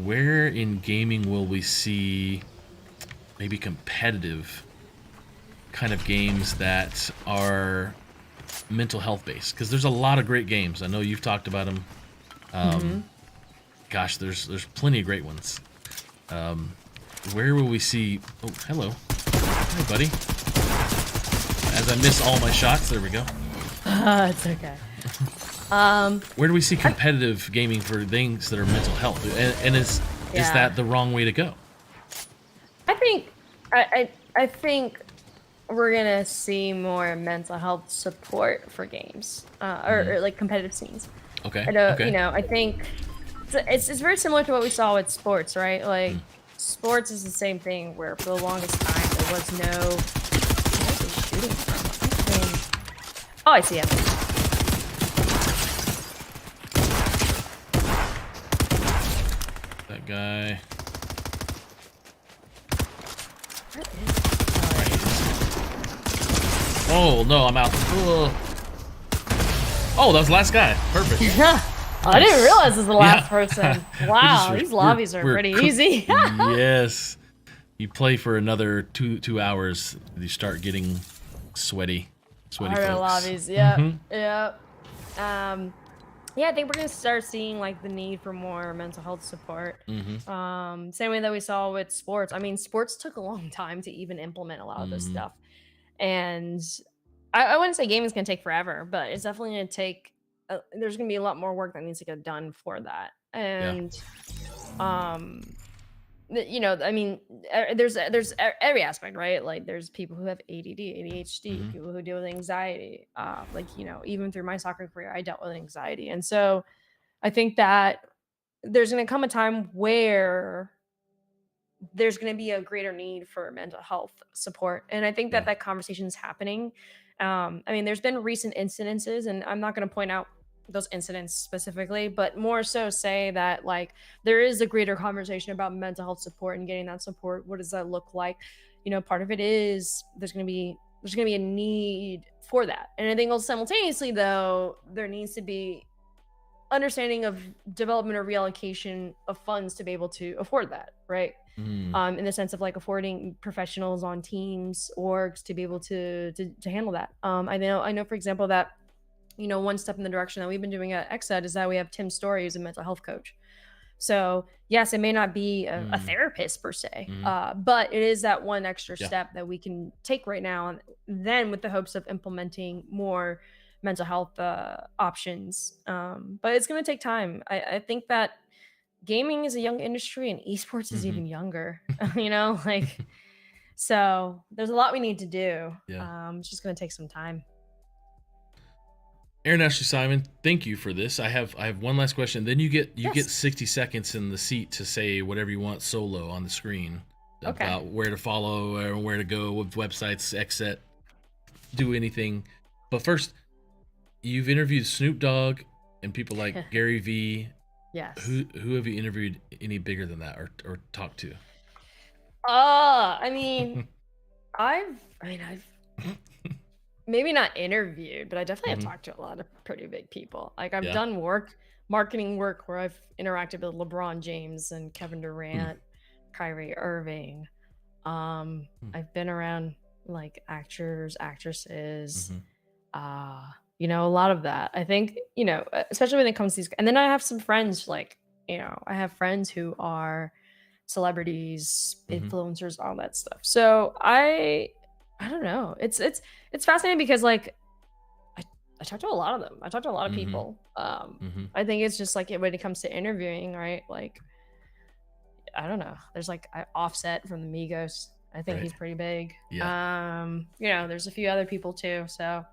S1: where in gaming will we see maybe competitive kind of games that are mental health based? Because there's a lot of great games. I know you've talked about them. Gosh, there's plenty of great ones. Where will we see? Oh, hello. Hi, buddy. As I miss all my shots, there we go.
S5: It's okay.
S1: Where do we see competitive gaming for things that are mental health? And is that the wrong way to go?
S5: I think we're gonna see more mental health support for games, or like competitive scenes.
S1: Okay.
S5: I think it's very similar to what we saw with sports, right? Like sports is the same thing, where for the longest time there was no. Where is he shooting from? Oh, I see him.
S1: That guy. Oh no, I'm out. Ugh. Oh, that was the last guy. Perfect.
S5: I didn't realize this was the last person. Wow, these lobbies are pretty easy.
S1: Yes. You play for another two hours, you start getting sweaty
S5: Harder
S1: folks.
S5: lobbies, yeah. Yeah, I think we're gonna start seeing like the need for more mental health support. Same way that we saw with sports. I mean, sports took a long time to even implement a lot of this stuff, and I wouldn't say gaming's gonna take forever, but it's definitely gonna take. There's gonna be a lot more work that needs to get done for that, and I mean, there's every aspect, right? Like there's people who have ADD, ADHD, people who deal with anxiety. Even through my soccer career, I dealt with anxiety. And so I think that there's going to come a time where there's going to be a greater need for mental health support. And I think that conversation is happening. I mean, there's been recent incidences, and I'm not going to point out those incidents specifically, but more so say that like there is a greater conversation about mental health support and getting that support. What does that look like? Part of it is there's going to be a need for that. And I think simultaneously though, there needs to be understanding of development or reallocation of funds to be able to afford that, right? In the sense of like affording professionals on teams, orgs to be able to handle that. I know for example that one step in the direction that we've been doing at XSET is that we have Tim Story, who's a mental health coach. So yes, it may not be a therapist per se, but it is that one extra step that we can take right now, and then with the hopes of implementing more mental health options. But it's going to take time. I think that gaming is a young industry and esports is even younger, so there's a lot we need to do. It's just going to take some time.
S1: Erin Ashley Simon, thank you for this. I have one last question. Then you get 60 seconds in the seat to say whatever you want solo on the screen about where to follow or where to go with websites, XSET, do anything. But first, you've interviewed Snoop Dogg and people like Gary Vee.
S5: Yes.
S1: Who have you interviewed any bigger than that or talked to?
S5: I mean, I've maybe not interviewed, but I definitely have talked to a lot of pretty big people. Like I've done marketing work where I've interacted with LeBron James and Kevin Durant, Kyrie Irving. I've been around like actors, actresses, a lot of that. I think, especially when it comes to these, and then I have some friends I have friends who are celebrities, influencers, all that stuff. So I don't know. It's fascinating because like I talked to a lot of them. I talked to a lot of people. I think it's just like when it comes to interviewing, right? Like I don't know. There's like Offset from the Migos. I think he's pretty big. There's a few other people too. So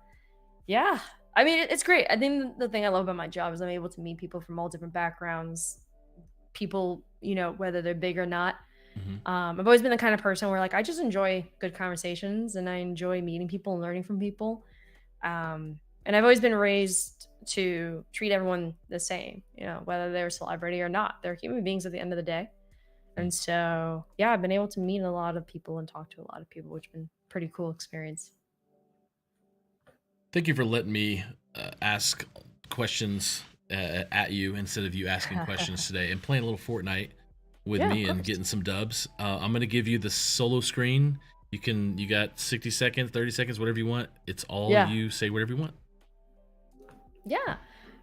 S5: yeah, I mean it's great. I think the thing I love about my job is I'm able to meet people from all different backgrounds. People, whether they're big or not. I've always been the kind of person where like I just enjoy good conversations and I enjoy meeting people and learning from people. And I've always been raised to treat everyone the same, you know, whether they're a celebrity or not. They're human beings at the end of the day. And so, yeah, I've been able to meet a lot of people and talk to a lot of people, which has been a pretty cool experience.
S1: Thank you for letting me ask questions at you instead of you asking questions today, and playing a little Fortnite with me and getting some dubs. I'm going to give you the solo screen. You got 60 seconds, 30 seconds, whatever you want. It's all you. Say whatever you want.
S5: Yeah.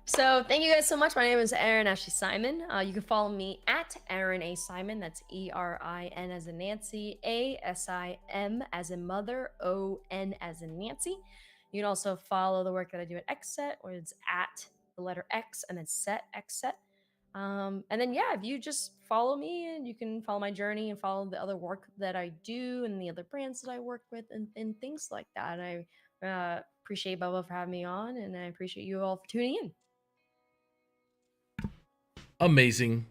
S5: So thank you guys so much. My name is Erin Ashley Simon. You can follow me at Erin A. Simon. That's ERIN as in Nancy, ASIM as in mother, ON as in Nancy. You can also follow the work that I do at XSET, where it's at the letter X and then set XSET. And then, yeah, if you just follow me, and you can follow my journey and follow the other work that I do and the other brands that I work with and things like that. And I appreciate Bubba for having me on, and I appreciate you all for tuning in.
S1: Amazing.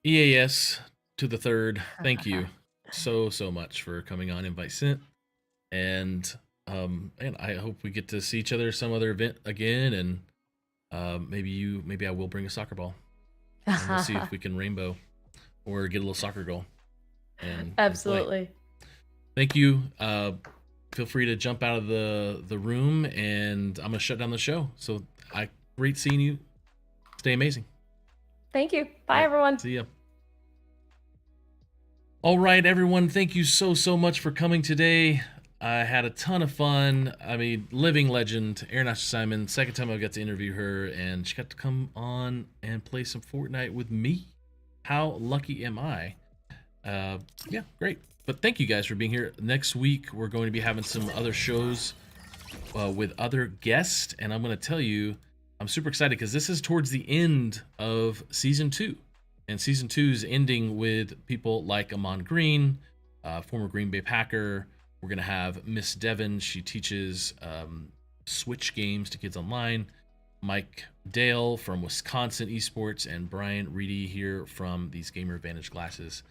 S1: EAS to the third. Thank you so much for coming on Invite Sent. And I hope we get to see each other at some other event again, and maybe I will bring a soccer ball. And we'll see if we can rainbow or get a little soccer goal. And
S5: absolutely.
S1: Thank you. Feel free to jump out of the room, and I'm gonna shut down the show. So great seeing you. Stay amazing.
S5: Thank you. Bye, everyone.
S1: See ya. All right, everyone. Thank you so much for coming today. I had a ton of fun. I mean, living legend, Erin Ashley Simon. Second time I got to interview her, and she got to come on and play some Fortnite with me. How lucky am I? Yeah, great. But thank you guys for being here. Next week, we're going to be having some other shows with other guests, and I'm going to tell you, I'm super excited because this is towards the end of season 2, and season 2 is ending with people like Amon Green, former Green Bay Packer. We're going to have Miss Devon. She teaches Switch games to kids online. Mike Dale from Wisconsin Esports, and Brian Reedy here from these Gamer Advantage glasses.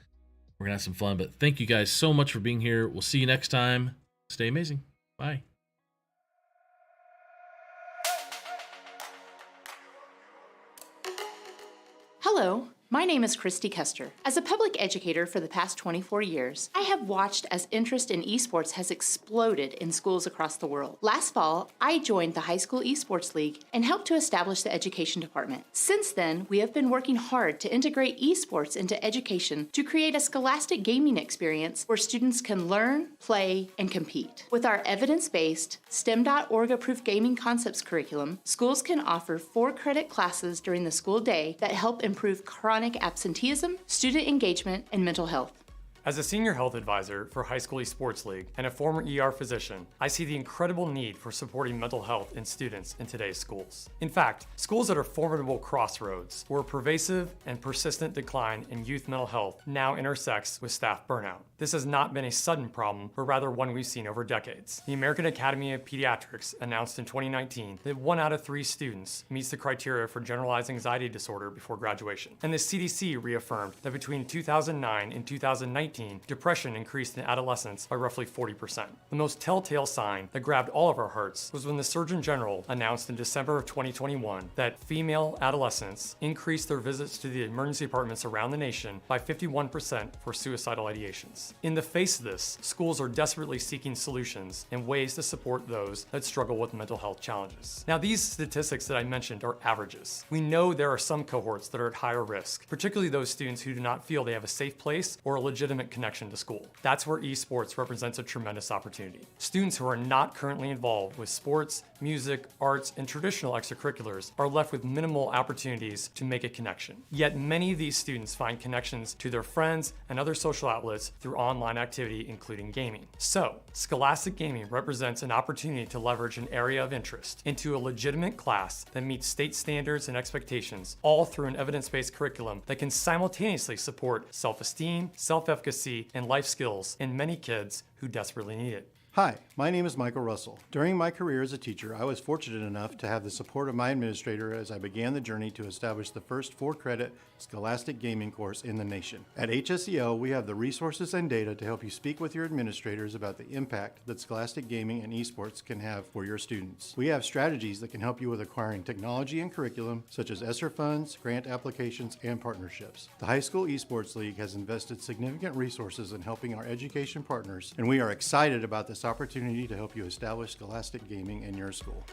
S1: We're going to have some fun, but thank you guys so much for being here. We'll see you next time. Stay amazing. Bye.
S6: Hello, my name is Christy Kester. As a public educator for the past 24 years, I have watched as interest in esports has exploded in schools across the world. Last fall, I joined the High School Esports League and helped to establish the education department. Since then, we have been working hard to integrate esports into education to create a scholastic gaming experience where students can learn, play, and compete. With our evidence-based, STEM.org-approved gaming concepts curriculum, schools can offer 4-credit classes during the school day that help improve chronic absenteeism, student engagement, and mental health.
S7: As a senior health advisor for High School Esports League and a former ER physician, I see the incredible need for supporting mental health in students in today's schools. In fact, schools at a formidable crossroads where a pervasive and persistent decline in youth mental health now intersects with staff burnout. This has not been a sudden problem, but rather one we've seen over decades. The American Academy of Pediatrics announced in 2019 that 1 out of 3 students meets the criteria for generalized anxiety disorder before graduation. And the CDC reaffirmed that between 2009 and 2019, depression increased in adolescents by roughly 40%. The most telltale sign that grabbed all of our hearts was when the Surgeon General announced in December of 2021 that female adolescents increased their visits to the emergency departments around the nation by 51% for suicidal ideations. In the face of this, schools are desperately seeking solutions and ways to support those that struggle with mental health challenges. Now, these statistics that I mentioned are averages. We know there are some cohorts that are at higher risk, particularly those students who do not feel they have a safe place or a legitimate connection to school. That's where esports represents a tremendous opportunity. Students who are not currently involved with sports, music, arts, and traditional extracurriculars are left with minimal opportunities to make a connection. Yet many of these students find connections to their friends and other social outlets through online activity, including gaming. So, Scholastic Gaming represents an opportunity to leverage an area of interest into a legitimate class that meets state standards and expectations, all through an evidence-based curriculum that can simultaneously support self-esteem, self-efficacy, and life skills in many kids who desperately need it.
S3: Hi, my name is Michael Russell. During my career as a teacher, I was fortunate enough to have the support of my administrator as I began the journey to establish the first 4-credit Scholastic Gaming course in the nation. At HSEL, we have the resources and data to help you speak with your administrators about the impact that Scholastic Gaming and esports can have for your students. We have strategies that can help you with acquiring technology and curriculum, such as ESSER funds, grant applications, and partnerships. The High School Esports League has invested significant resources in helping our education partners, and we are excited about this opportunity to help you establish Scholastic Gaming in your school.